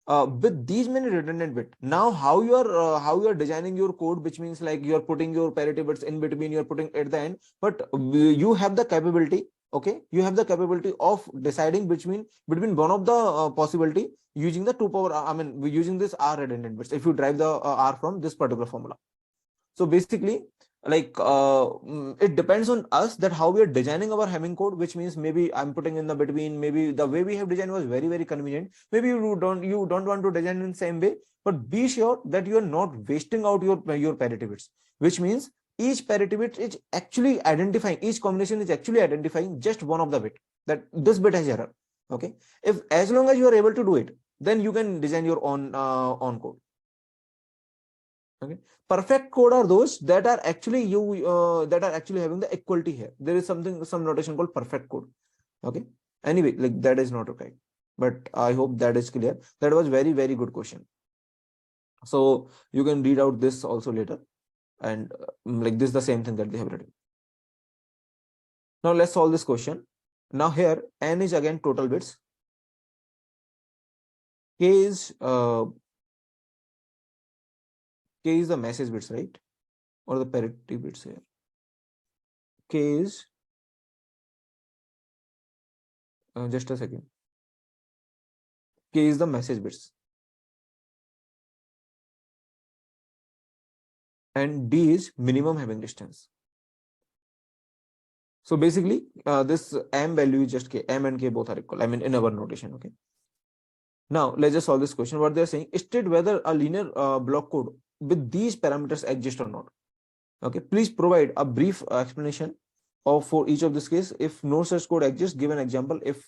with these many redundant bits, now how you are designing your code, which means like you are putting your parity bits in between, you are putting at the end, but you have the capability. Okay, you have the capability of deciding between one of the possibility using the 2 power. I mean, using this r redundant bits. If you drive the r from this particular formula, so basically, like it depends on us that how we are designing our Hamming code, which means maybe I'm putting in the between, maybe the way we have designed was very convenient. Maybe you don't want to design in the same way, but be sure that you are not wasting out your parity bits, which means each parity bit is actually identifying, each combination is actually identifying just one of the bit, that this bit has error. Okay, if as long as you are able to do it, then you can design your own code. Okay, perfect code are those that are actually having the equality here. There is some notation called perfect code. Okay, anyway, like that is not okay, but I hope that is clear. That was very good question. So you can read out this also later, and like this is the same thing that they have written. Now let's solve this question. Now here n is again total bits, k is the message bits, right? Or the parity bits here. K is just a second. K is the message bits, and D is minimum Hamming distance. So basically, this M value is just K. M and K both are equal. I mean, in our notation. Okay. Now let's just solve this question. What they're saying: state whether a linear block code with these parameters exist or not. Okay. Please provide a brief explanation of for each of this case. If no such code exists, give an example. If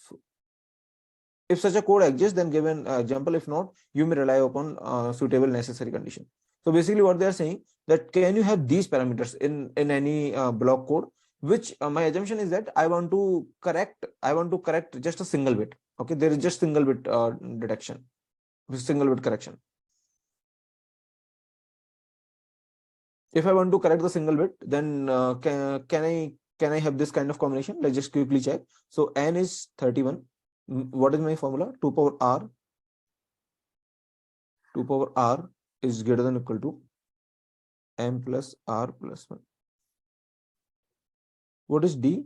If such a code exists, then give an example. If not, you may rely upon suitable necessary condition. So basically what they are saying, that can you have these parameters in any block code, which my assumption is that I want to correct just a single bit. Okay, there is just single bit detection, single bit correction. If I want to correct the single bit, then can I have this kind of combination? Let's just quickly check. So n is 31. What is my formula? 2 power r. 2 power r is greater than or equal to m plus r plus 1. What is d?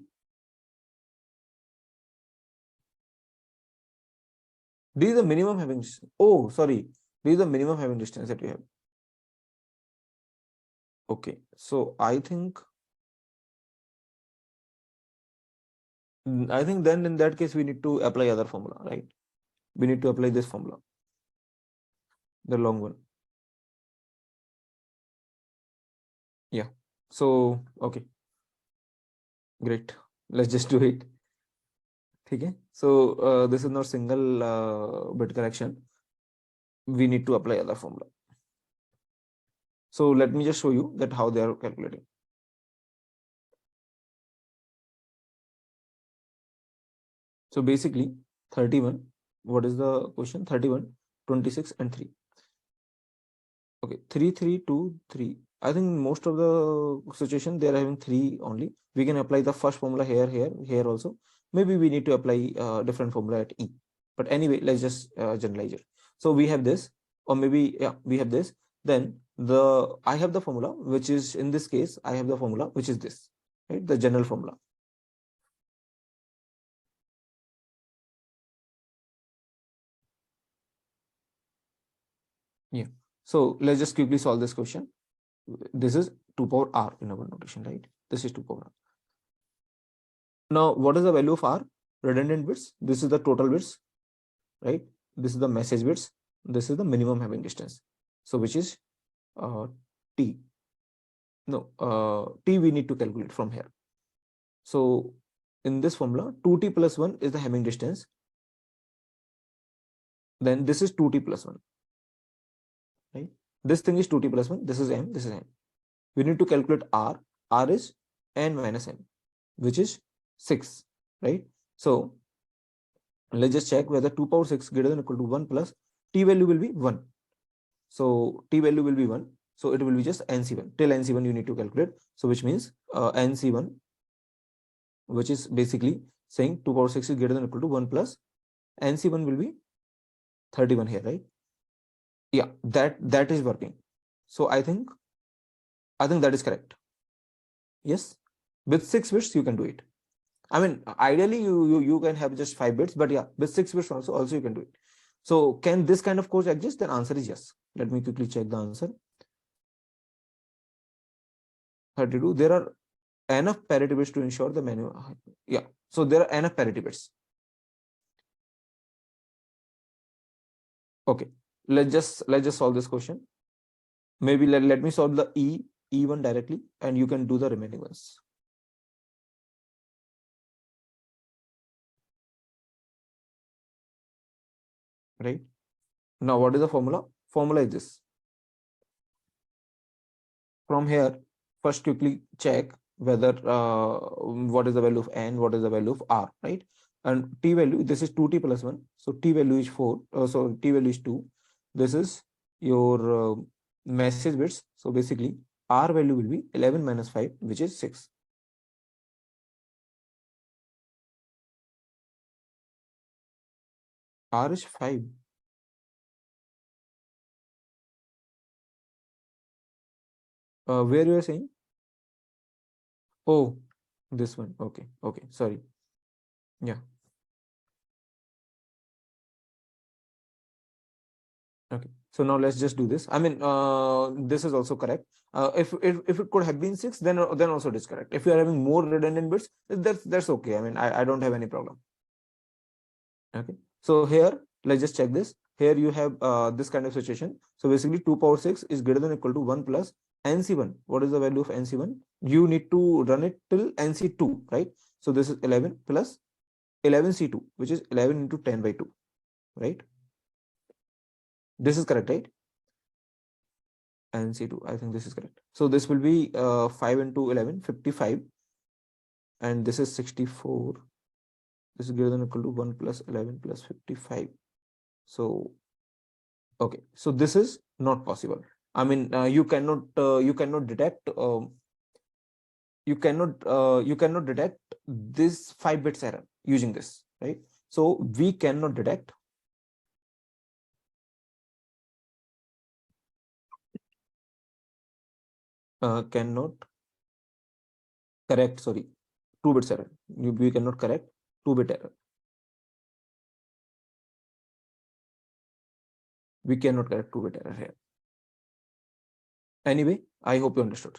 D is the minimum having distance. Oh, sorry. D is the minimum having distance that we have. Okay. So I think then in that case we need to apply other formula, right? We need to apply this formula, the long one. Yeah. So okay. Great. Let's just do it. Okay. So this is not single bit correction. We need to apply other formula. So let me just show you that how they are calculating. So basically 31, what is the question? 31, 26 and 3. Okay, 3, 3, 2, 3. I think most of the situation they are having 3 only. We can apply the first formula here also. Maybe we need to apply different formula at E. But anyway, let's just generalize it. So we have this, or maybe yeah, we have this. Then I have the formula, which is in this case, I have the formula, which is this, right? The general formula. Yeah. So let's just quickly solve this question. This is 2 power r in our notation, right? This is 2 power r. Now, what is the value of r? Redundant bits. This is the total bits, right? This is the message bits. This is the minimum having distance. So which is t. No, t we need to calculate from here. So in this formula, 2t plus 1 is the having distance. Then this is 2t plus 1, right? This thing is 2t plus 1. This is m. This is n. We need to calculate r. R is n minus m, which is 6, right? So let's just check whether 2 power 6 greater than or equal to 1 plus t value will be 1. So t value will be 1. So it will be just nc1. Till nc1 you need to calculate. So which means nc1, which is basically saying 2 power 6 is greater than or equal to 1 plus nc1 will be 31 here, right? Yeah, that is working. So I think that is correct. Yes, with 6 bits you can do it. I mean, ideally you can have just 5 bits, but yeah, with 6 bits also you can do it. So can this kind of code exist? Then answer is yes. Let me quickly check the answer. 32. There are enough parity bits to ensure the menu. Yeah. So there are enough parity bits. Okay. Let's just solve this question. Maybe let me solve the E1 directly, and you can do the remaining ones. Right. Now, what is the formula? Formula is this. From here, first quickly check whether what is the value of n, what is the value of r, right? And t value, this is 2t plus 1. So t value is 4. So t value is 2. This is your message bits. So basically, r value will be 11 minus 5, which is 6. R is 5. Where you are saying? Oh, this one. Okay. Okay. Sorry. Yeah. Okay. So now let's just do this. I mean, this is also correct. If it could have been 6, then also it is correct. If you are having more redundant bits, that's okay. I mean, I don't have any problem. Okay. So here, let's just check this. Here you have this kind of situation. So basically 2 power 6 is greater than or equal to 1 plus NC1. What is the value of NC1? You need to run it till NC2, right? So this is 11 plus 11C2, which is 11 into 10 by 2. right? This is correct, right? And C2, I think this is correct. So this will be 5 into 11, 55. And this is 64. This is greater than or equal to 1 plus 11 plus 55. So, okay. So this is not possible. I mean, you cannot detect you cannot detect this 5 bits error using this, right? So we cannot detect cannot correct, sorry, 2 bits error. We cannot correct 2-bit error. We cannot correct 2-bit error here. Anyway, I hope you understood.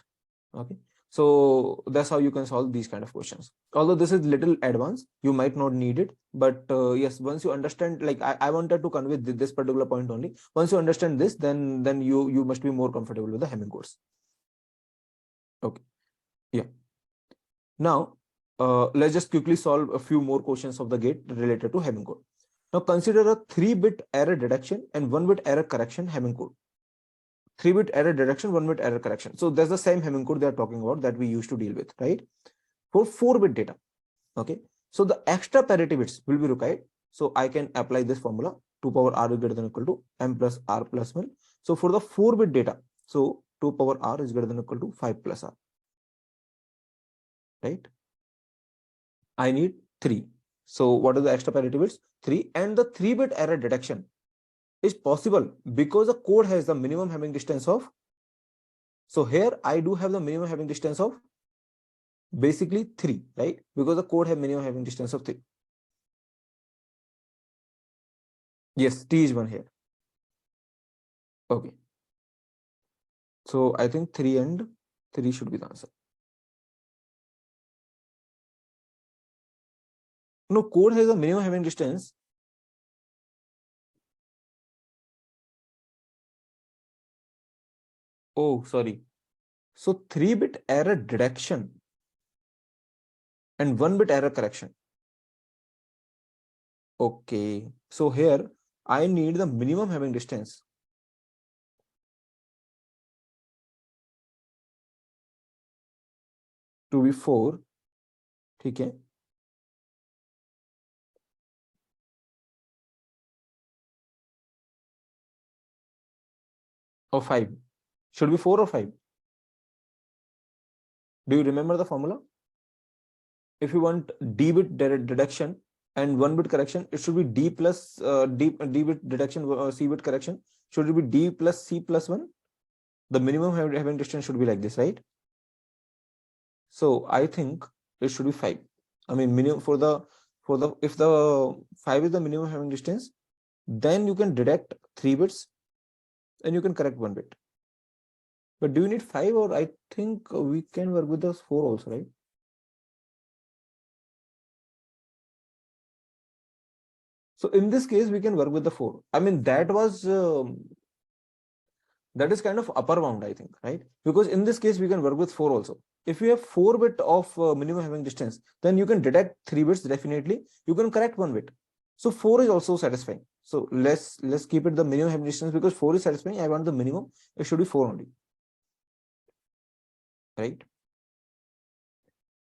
Okay, so that's how you can solve these kind of questions. Although this is little advanced, you might not need it, but yes, once you understand, like I wanted to convey this particular point only. Once you understand this, then you must be more comfortable with the Hamming codes. Okay, yeah. Now let's just quickly solve a few more questions of the gate related to Hamming code. Now consider a 3-bit error detection and 1-bit error correction Hamming code. 3-bit error detection, 1-bit error correction. So that's the same Hamming code they are talking about that we used to deal with, right? For 4-bit data. Okay. So the extra parity bits will be required. So I can apply this formula, 2 power r is greater than or equal to m plus r plus 1. So for the 4-bit data, so 2 power r is greater than or equal to 5 plus r, right? I need 3. So what are the extra parity bits? 3. And the 3-bit error detection is possible because the code has the minimum Hamming distance of, so here I do have the minimum Hamming distance of basically 3, right? Because the code has minimum Hamming distance of 3. Yes, T is 1 here. Okay. So I think 3 and 3 should be the answer. No, code has a minimum Hamming distance. Oh, sorry. So 3-bit error detection and 1-bit error correction. Okay. So here I need the minimum Hamming distance to be 4. Okay. Or 5. Should be 4 or 5. Do you remember the formula? If you want d-bit deduction and 1-bit correction, it should be d plus d-bit deduction c-bit correction. Should it be d plus c plus 1? The minimum Hamming distance should be like this, right? So I think it should be 5. I mean, minimum for the if the 5 is the minimum Hamming distance, then you can detect 3 bits and you can correct 1 bit. But do you need 5, or I think we can work with the 4 also, right? So in this case, we can work with the 4. I mean, that is kind of upper bound, I think, right? Because in this case, we can work with 4 also. If you have 4-bit of minimum Hamming distance, then you can detect 3 bits definitely. You can correct 1 bit. So 4 is also satisfying. So let's keep it the minimum Hamming distance, because 4 is satisfying. I want the minimum. It should be 4 only, right?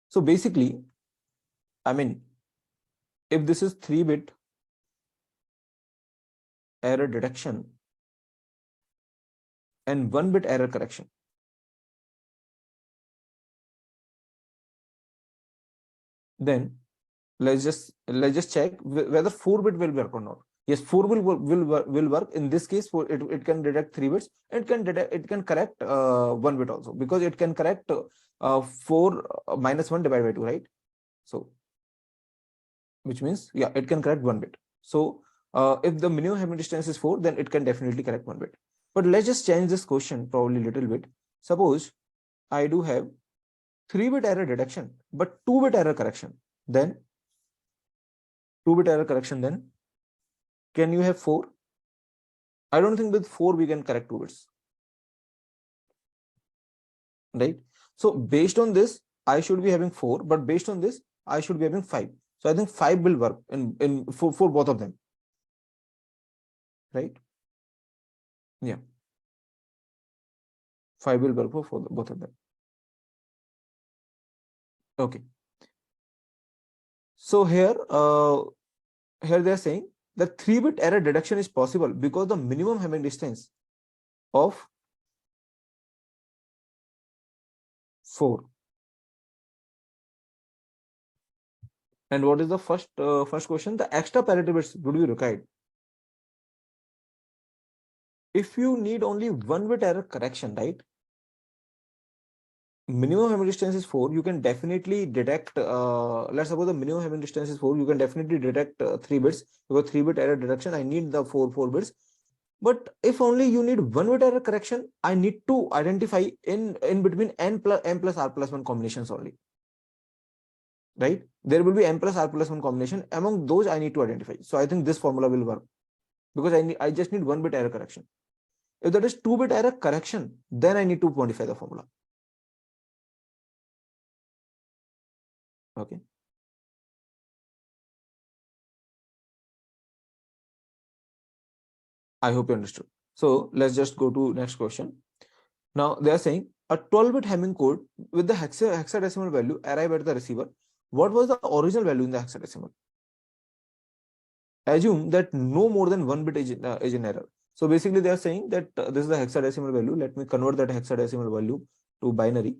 So basically, I mean, if this is 3-bit error detection and 1-bit error correction, then let's just check whether 4-bit will work or not. Yes, 4 will work. In this case, it can detect 3 bits. It can correct 1 bit also, because it can correct 4 minus 1 divided by 2, right? So which means, yeah, it can correct 1 bit. So if the minimum Hamming distance is 4, then it can definitely correct 1 bit. But let's just change this question probably a little bit. Suppose I do have 3-bit error detection but 2-bit error correction. Then 2-bit error correction, then can you have 4? I don't think with 4 we can correct 2 bits, right? So based on this, I should be having 4, but based on this, I should be having 5. So I think 5 will work for both of them. right? Yeah, 5 will work for both of them. Okay. So here they are saying that 3-bit error detection is possible because the minimum Hamming distance of 4. And what is the first question? The extra parity bits would be required. If you need only 1-bit error correction, right? Minimum Hamming distance is 4. You can definitely detect. Let's suppose the minimum Hamming distance is 4. You can definitely detect 3 bits because 3-bit error detection. I need the 4 bits. But if only you need 1-bit error correction, I need to identify in between n plus r plus 1 combinations only. Right? There will be n plus r plus 1 combination. Among those, I need to identify. So I think this formula will work because I just need 1-bit error correction. If that is 2-bit error correction, then I need to modify the formula. Okay. I hope you understood. So let's just go to next question. Now they are saying a 12-bit Hamming code with the hexadecimal value arrive at the receiver. What was the original value in the hexadecimal? Assume that no more than 1 bit is in error. So basically they are saying that this is the hexadecimal value. Let me convert that hexadecimal value to binary.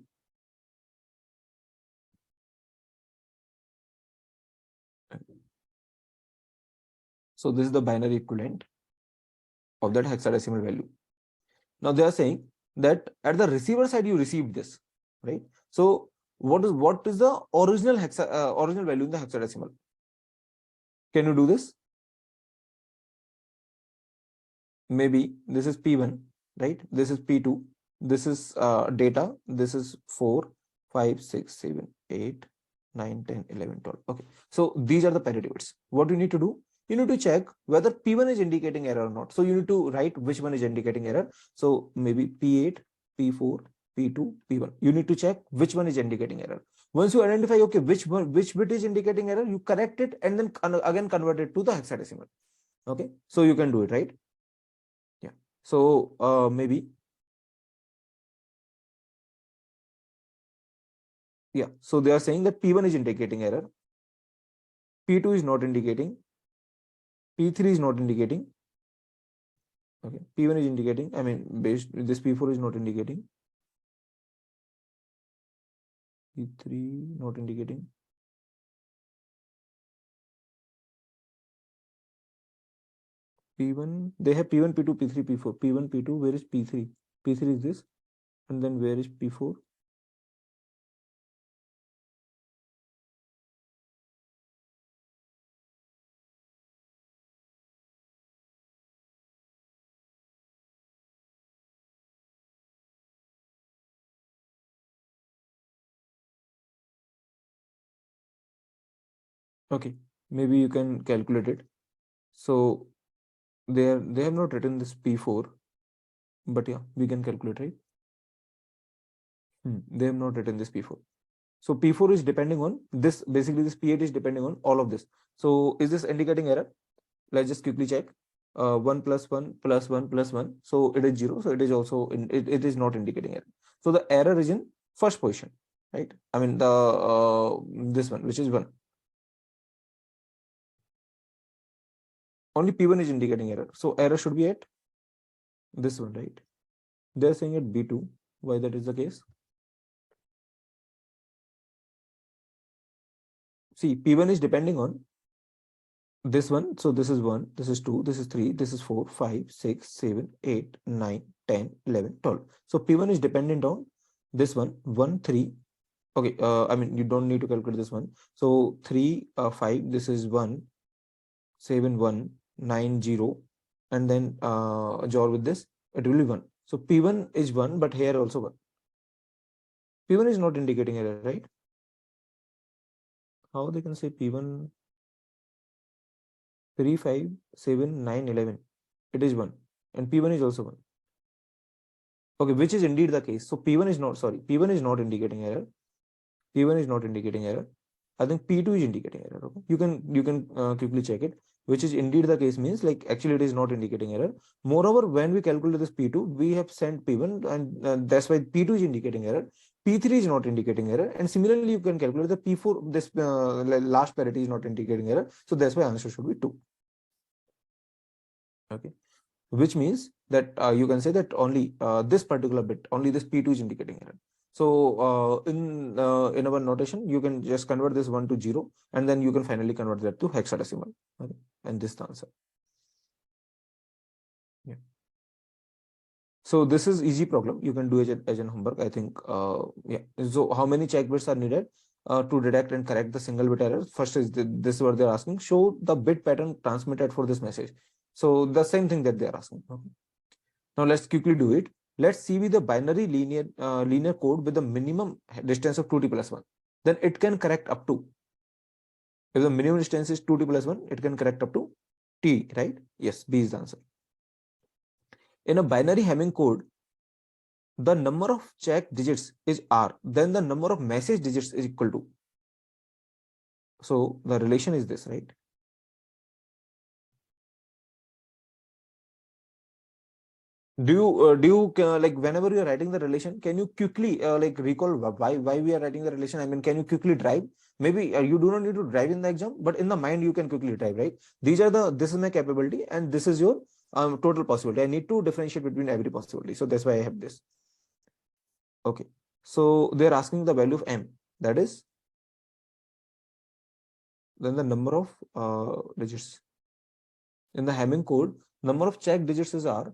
So this is the binary equivalent of that hexadecimal value. Now they are saying that at the receiver side you received this, right? So what is the original original value in the hexadecimal? Can you do this? Maybe this is P1, right? This is P2. This is data. This is 4, 5, 6, 7, 8, 9, 10, 11, 12. Okay. So these are the parity bits. What you need to do? You need to check whether P1 is indicating error or not. So you need to write which one is indicating error. So maybe P8, P4, P2, P1. You need to check which one is indicating error. Once you identify, okay, which bit is indicating error, you correct it and then again convert it to the hexadecimal. Okay. So you can do it, right? Yeah. So maybe. Yeah. So they are saying that P1 is indicating error. P2 is not indicating. P3 is not indicating. Okay. P1 is indicating. I mean, this P4 is not indicating. P3 not indicating. P1, they have P1, P2, P3, P4. P1, P2, where is P3? P3 is this. And then where is P4? Okay. Maybe you can calculate it. So they have not written this P4, but yeah, we can calculate, right? They have not written this P4. So P4 is depending on this, basically this P8 is depending on all of this. So is this indicating error? Let's just quickly check. 1 plus 1 plus 1 plus 1. So it is 0. So it is also, it is not indicating error. So the error is in first position, right? I mean, this one, which is 1. Only P1 is indicating error. So error should be at this one, right? They're saying at B2. Why that is the case? See, P1 is depending on this one. So this is 1, this is 2, this is 3, this is 4, 5, 6, 7, 8, 9, 10, 11, 12. So P1 is dependent on this one, 1, 3. Okay, I mean, you don't need to calculate this one. So 3, 5, this is 1, 7, 1, 9, 0. And then JOR with this, it will be 1. So P1 is 1, but here also 1. P1 is not indicating error, right? How they can say P1 3, 5, 7, 9, 11. It is 1. And P1 is also 1. Okay, which is indeed the case. So P1 is not, sorry, P1 is not indicating error. P1 is not indicating error. I think P2 is indicating error. Okay, you can quickly check it. which is indeed the case, means like actually it is not indicating error. Moreover, when we calculate this P2, we have sent P1, and that's why P2 is indicating error. P3 is not indicating error, and similarly you can calculate the P4. This last parity is not indicating error, so that's why answer should be 2. Okay, which means that you can say that only this particular bit, only this P2 is indicating error. So in our notation, you can just convert this 1 to 0, and then you can finally convert that to hexadecimal. Okay, and this is the answer. Yeah. So this is easy problem. You can do it as an homework, I think. Yeah. So how many check bits are needed to detect and correct the single bit error? First is this is what they're asking. Show the bit pattern transmitted for this message. So the same thing that they're asking. Okay. Now let's quickly do it. Let's see with the binary linear code with the minimum distance of 2t plus 1. Then it can correct up to. If the minimum distance is 2t plus 1, it can correct up to t, right? Yes, B is the answer. In a binary Hamming code, the number of check digits is R, then the number of message digits is equal to. So the relation is this, right? Do you like whenever you are writing the relation, can you quickly like recall why we are writing the relation? I mean, can you quickly drive? Maybe you do not need to drive in the exam, but in the mind you can quickly drive, right? This is my capability, and this is your total possibility. I need to differentiate between every possibility, so that's why I have this. Okay, so they're asking the value of m, that is then the number of digits. In the Hamming code, number of check digits is R.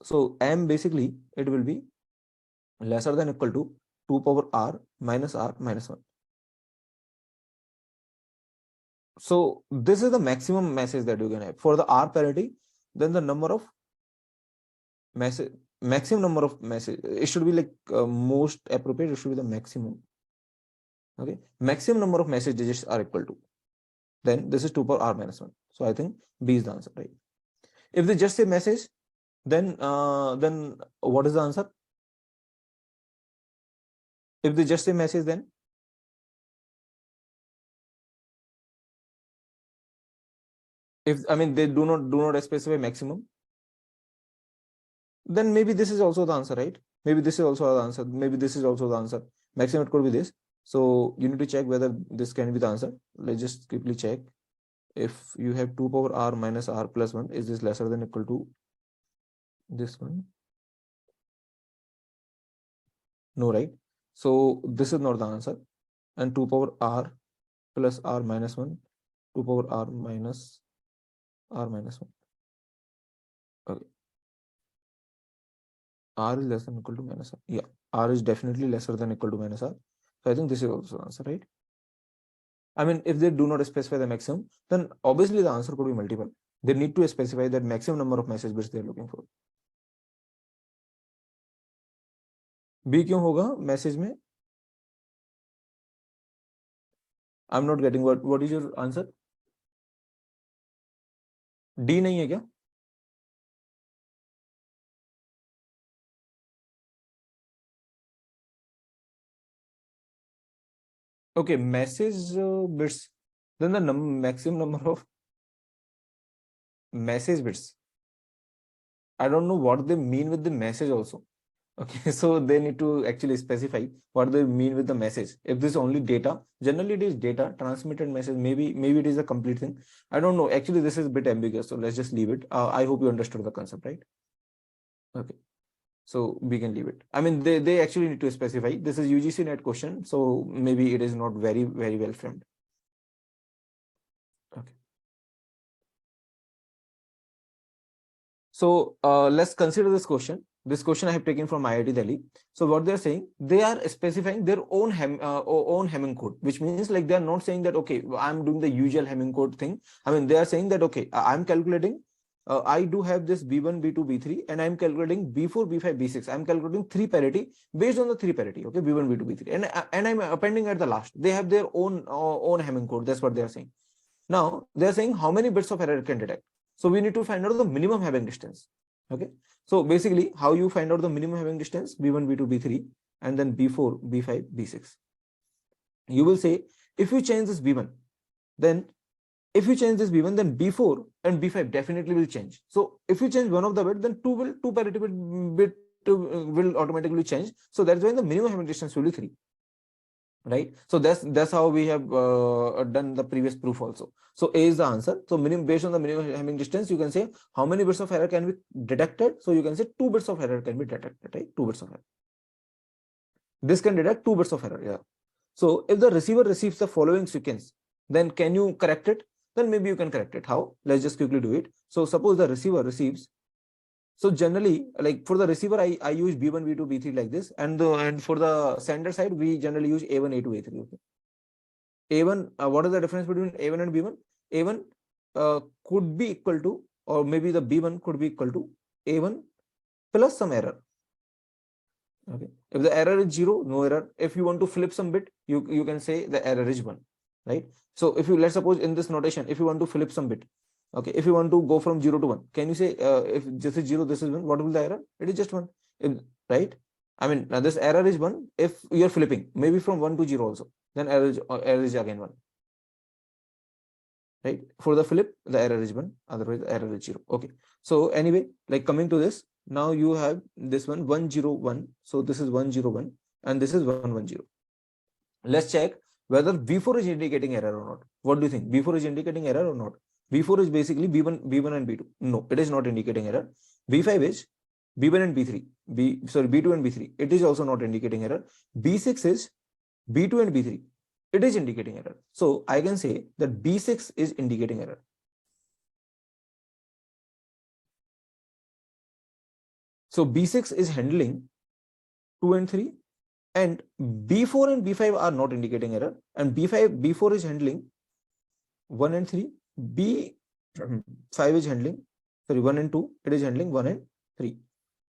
So m basically it will be lesser than equal to 2 power r minus 1. So this is the maximum message that you can have. For the R parity, then the number of message, maximum number of message, it should be like most appropriate, it should be the maximum. Okay, maximum number of message digits are equal to. Then this is 2 power r minus 1. So I think B is the answer, right? If they just say message, then what is the answer? If they just say message, then if I mean they do not specify maximum, then maybe this is also the answer, right? Maybe this is also the answer. Maybe this is also the answer. Maximum it could be this. So you need to check whether this can be the answer. Let's just quickly check. If you have 2 power r minus r plus 1, is this lesser than equal to this one? No, right? So this is not the answer. And 2 power r plus r minus 1, 2 power r minus 1. Okay. R is less than equal to minus r. Yeah, r is definitely lesser than equal to minus r. So I think this is also the answer, right? I mean, if they do not specify the maximum, then obviously the answer could be multiple. They need to specify that maximum number of message bits they are looking for. B क्यों होगा message में? I'm not getting what is your answer? D नहीं है क्या? Okay, message bits. Then the maximum number of message bits. I don't know what they mean with the message also. Okay, so they need to actually specify what they mean with the message. If this is only data, generally it is data transmitted message. Maybe it is a complete thing. I don't know. Actually, this is a bit ambiguous. So let's just leave it. I hope you understood the concept, right? Okay. So we can leave it. I mean, they actually need to specify. This is UGC net question, so maybe it is not very well framed. Okay. So let's consider this question. This question I have taken from IIT Delhi. So what they are saying, they are specifying their own Hamming code, which means like they are not saying that okay, I'm doing the usual Hamming code thing. I mean, they are saying that okay, I'm calculating. I do have this B1, B2, B3, and I'm calculating B4, B5, B6. I'm calculating 3 parity based on the 3 parity. Okay, B1, B2, B3, and I'm appending at the last. They have their own Hamming code. That's what they are saying. Now they are saying how many bits of error it can detect. So we need to find out the minimum Hamming distance. Okay. So basically, how you find out the minimum Hamming distance? B1, B2, B3, and then B4, B5, B6. You will say if you change this B1, then If you change this B1, then B4 and B5 definitely will change. So if you change one of the bit, then two parity bit will automatically change. So that's why the minimum Hamming distance will be 3. Right? So that's how we have done the previous proof also. So A is the answer. So minimum, based on the minimum Hamming distance, you can say how many bits of error can be detected. So you can say 2 bits of error can be detected, right? 2 bits of error. This can detect 2 bits of error. Yeah. So if the receiver receives the following sequence, then can you correct it? Then maybe you can correct it. How? Let's just quickly do it. So suppose the receiver receives. So generally, like for the receiver, I use B1, B2, B3 like this, and for the sender side, we generally use A1, A2, A3. Okay. A1, what is the difference between A1 and B1? A1 could be equal to, or maybe the B1 could be equal to A1 plus some error. Okay. If the error is 0, no error. If you want to flip some bit, you can say the error is 1, right? So if you, let's suppose in this notation, if you want to flip some bit, okay, if you want to go from 0 to 1, can you say if this is 0, this is 1, what will the error? It is just 1, right? I mean, now this error is 1 if you're flipping, maybe from 1 to 0 also, then error is again 1. Right? For the flip, the error is 1, otherwise the error is 0. Okay. So anyway, like coming to this, now you have this one 101. So this is 101 and this is 110. Let's check whether V4 is indicating error or not. What do you think? V4 is indicating error or not? V4 is basically B1 and B2. No, it is not indicating error. V5 is B1 and B3. B2 and B3. It is also not indicating error. B6 is B2 and B3. It is indicating error. So I can say that B6 is indicating error. So B6 is handling 2 and 3, and B4 and B5 are not indicating error, and B4 is handling 1 and 3, B5 is handling 1 and 2, it is handling 1 and 3.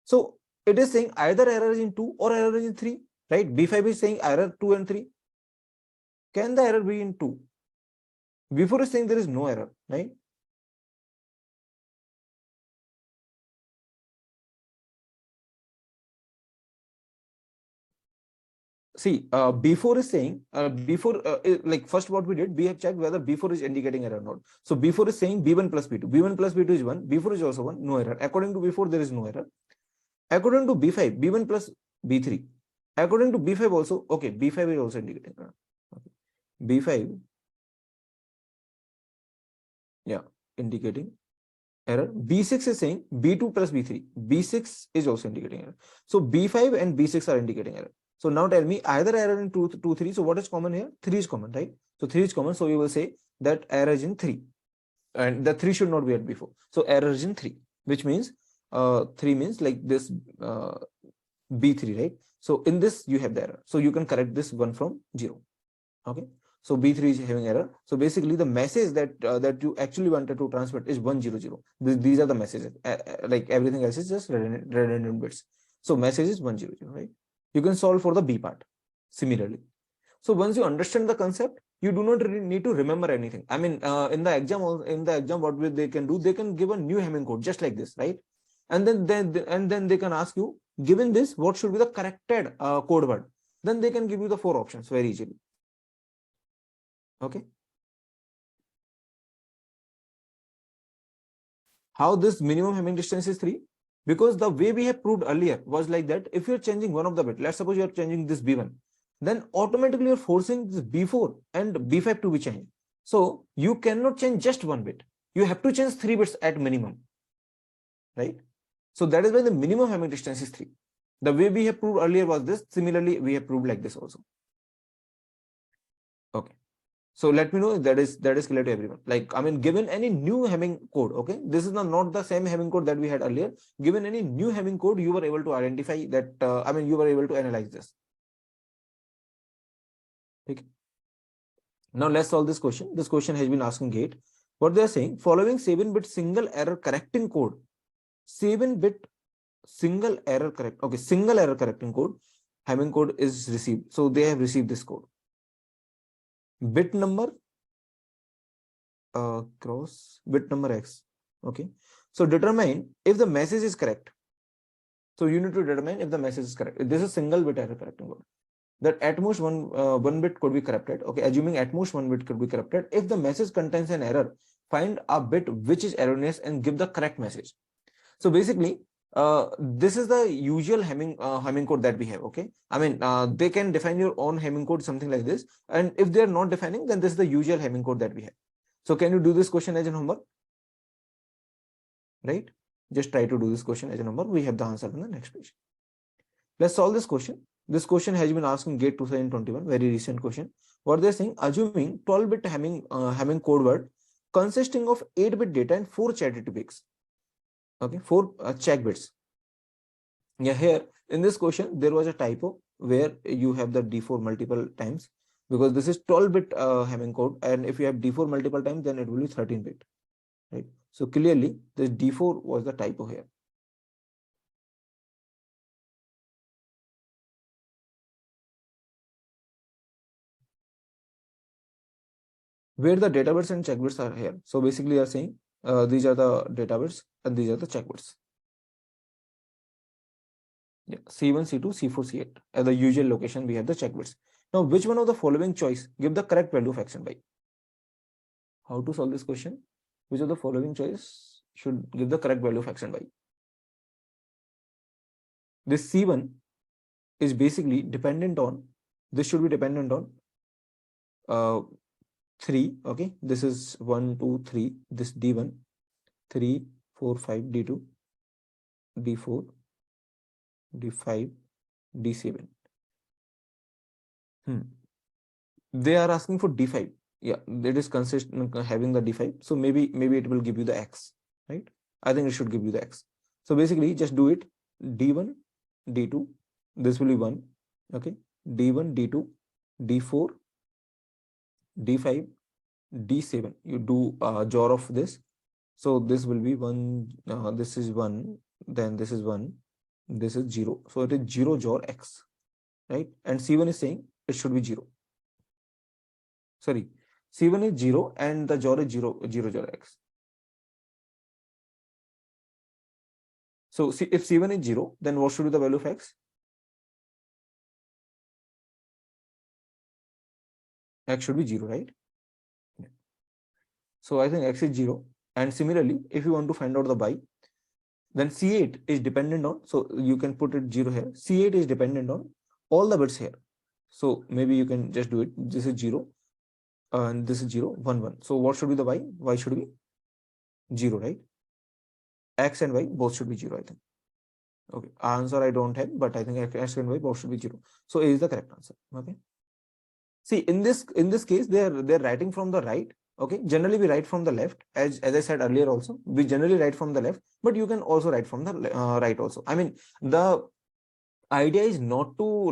So it is saying either error is in 2 or error is in 3, right? B5 is saying error 2 and 3. Can the error be in 2? B4 is saying there is no error, right? See, B4 is saying, like first what we did, we have checked whether B4 is indicating error or not. So B4 is saying B1 plus B2. B1 plus B2 is 1. B4 is also 1. No error. According to B4, there is no error. According to B5, B1 plus B3. According to B5 also, okay, B5 is also indicating error. Okay. B5, yeah, indicating error. B6 is saying B2 plus B3. B6 is also indicating error. So B5 and B6 are indicating error. So now tell me either error in 2, 3. So what is common here? 3 is common, right? So 3 is common. So you will say that error is in 3. And the 3 should not be at before. So error is in 3, which means 3 means like this B3, right? So in this you have the error. So you can correct this one from 0. Okay. So B3 is having error. So basically the message that you actually wanted to transmit is 100. These are the messages. Like everything else is just redundant bits. So message is 100, right? You can solve for the B part similarly. So once you understand the concept, you do not really need to remember anything. I mean, in the exam, what they can do, they can give a new Hamming code just like this, right? And then they can ask you, given this, what should be the corrected code word? Then they can give you the 4 options very easily. Okay. How this minimum Hamming distance is 3? Because the way we have proved earlier was like that. If you're changing one of the bit, let's suppose you're changing this B1, then automatically you're forcing this B4 and B5 to be changed. So you cannot change just one bit. You have to change 3 bits at minimum, right? So that is why the minimum Hamming distance is 3. The way we have proved earlier was this. Similarly, we have proved like this also. Okay. So let me know if that is clear to everyone. Like, I mean, given any new Hamming code, okay, this is not the same Hamming code that we had earlier. Given any new Hamming code, you were able to identify that. I mean, you were able to analyze this. Okay. Now let's solve this question. This question has been asking gate. What they are saying: following 7-bit single error correcting code, 7-bit single error correct. Okay, single error correcting code, Hamming code is received. So they have received this code. Bit number cross bit number X. Okay. So determine if the message is correct. So you need to determine if the message is correct. This is single bit error correcting code. that at most one bit could be corrupted. Okay, assuming at most one bit could be corrupted. If the message contains an error, find a bit which is erroneous and give the correct message. So basically, this is the usual Hamming code that we have. Okay, I mean, they can define your own Hamming code, something like this. And if they are not defining, then this is the usual Hamming code that we have. So can you do this question as a homework? Right? Just try to do this question as a homework. We have the answer on the next page. Let's solve this question. This question has been asked in GATE 2021, very recent question. What they're saying, assuming 12-bit Hamming code word consisting of 8-bit data and 4 chat bits. Okay, 4 check bits. Yeah, here in this question, there was a typo where you have the D4 multiple times, because this is 12-bit Hamming code. And if you have D4 multiple times, then it will be 13-bit, right? So clearly this D4 was the typo here. Where the data bits and check bits are here. So basically you are saying these are the data bits and these are the check bits. Yeah, C1, C2, C4, C8. At the usual location, we have the check bits. Now, which one of the following choice give the correct value of X and Y? How to solve this question? Which of the following choice should give the correct value of X and Y? This C1 is basically dependent on, this should be dependent on 3. Okay, this is 1, 2, 3. This D1, 3, 4, 5, D2, D4, D5, D7. They are asking for D5. Yeah, it is consistent having the D5. So maybe it will give you the X, right? I think it should give you the X. So basically just do it. D1, D2, this will be 1. Okay, D1, D2, D4, D5, D7. You do JOR of this. So this will be 1, this is 1, then this is 1, this is 0. So it is 0 JOR X, right? And C1 is saying it should be 0. Sorry, C1 is 0 and the JOR is 0, 0 JOR X. So if C1 is 0, then what should be the value of X? X should be 0, right? Yeah. So I think X is 0. And similarly, if you want to find out the Y, then C8 is dependent on, so you can put it 0 here. C8 is dependent on all the bits here. So maybe you can just do it. This is 0 and this is 0, 1, 1. So what should be the Y? Y should be 0, right? X and Y both should be 0, I think. Okay, answer I don't have, but I think X and Y both should be 0. So A is the correct answer. Okay. See, in this case, they're writing from the right. Okay, generally we write from the left, as I said earlier also, we generally write from the left, but you can also write from the right also. I mean, the idea is not to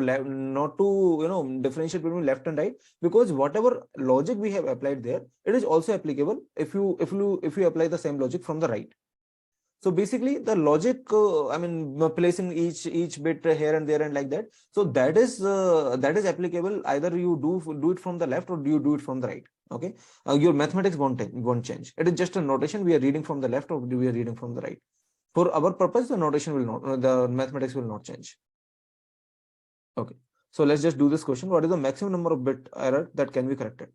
differentiate between left and right, because whatever logic we have applied there, it is also applicable if you apply the same logic from the right. So basically the logic, I mean, placing each bit here and there and like that. So that is applicable. Either you do it from the left or do you do it from the right. Okay, your mathematics won't change. It is just a notation. We are reading from the left or we are reading from the right. For our purpose, the notation will not, the mathematics will not change. Okay, so let's just do this question. What is the maximum number of bit error that can be corrected?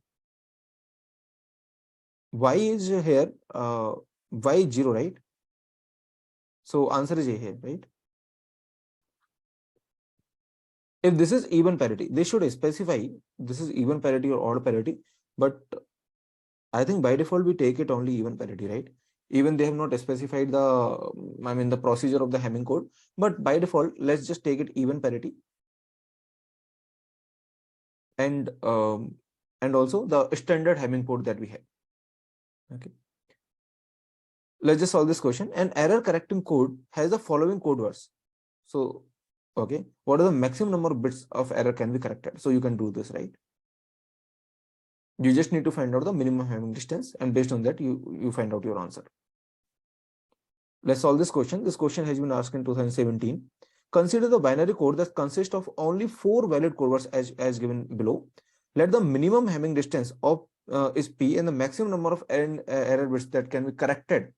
Y is here. Y is 0, right? So answer is A here, right? If this is even parity, they should specify this is even parity or odd parity, but I think by default we take it only even parity, right? Even they have not specified the procedure of the Hamming code, but by default, let's just take it even parity. And also the standard Hamming code that we have. Okay. Let's just solve this question. An error correcting code has the following code words. So, okay, what are the maximum number of bits of error can be corrected? So you can do this, right? You just need to find out the minimum Hamming distance, and based on that, you find out your answer. Let's solve this question. This question has been asked in 2017. Consider the binary code that consists of only 4 valid code words as given below. Let the minimum Hamming distance of is P and the maximum number of error bits that can be corrected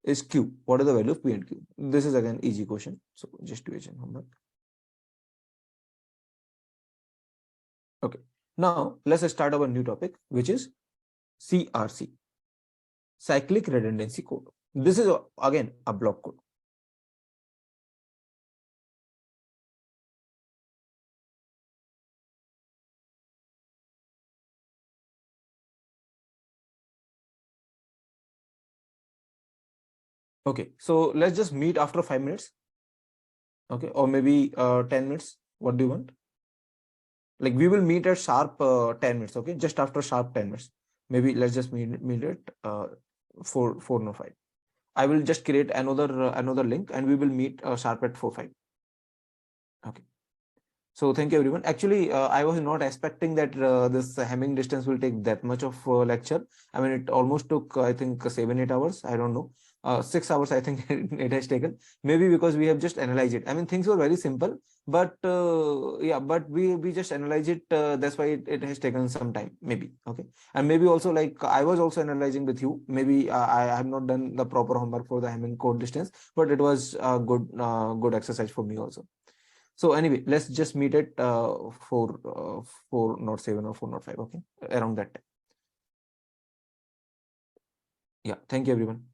is Q. What is the value of P and Q? This is again easy question. So just do it in homework. Okay. Now let's start our new topic, which is CRC, cyclic redundancy code. This is again a block code. Okay, so let's just meet after 5 minutes. Okay, or maybe 10 minutes. What do you want? Like we will meet at sharp 10 minutes. Okay, just after sharp 10 minutes. Maybe let's just meet at 4:05. I will just create another link and we will meet sharp at 4:05. Okay. So thank you everyone. Actually, I was not expecting that this Hamming distance will take that much of lecture. I mean, it almost took, I think, 7-8 hours. I don't know. 6 hours, I think it has taken. Maybe because we have just analyzed it. I mean, things were very simple, but yeah, but we just analyzed it. That's why it has taken some time, maybe. Okay. And maybe also like I was also analyzing with you. Maybe I have not done the proper homework for the Hamming code distance, but it was a good exercise for me also. So anyway, let's just meet at 4:07 or 4:05. Okay, around that time. Yeah, thank you everyone.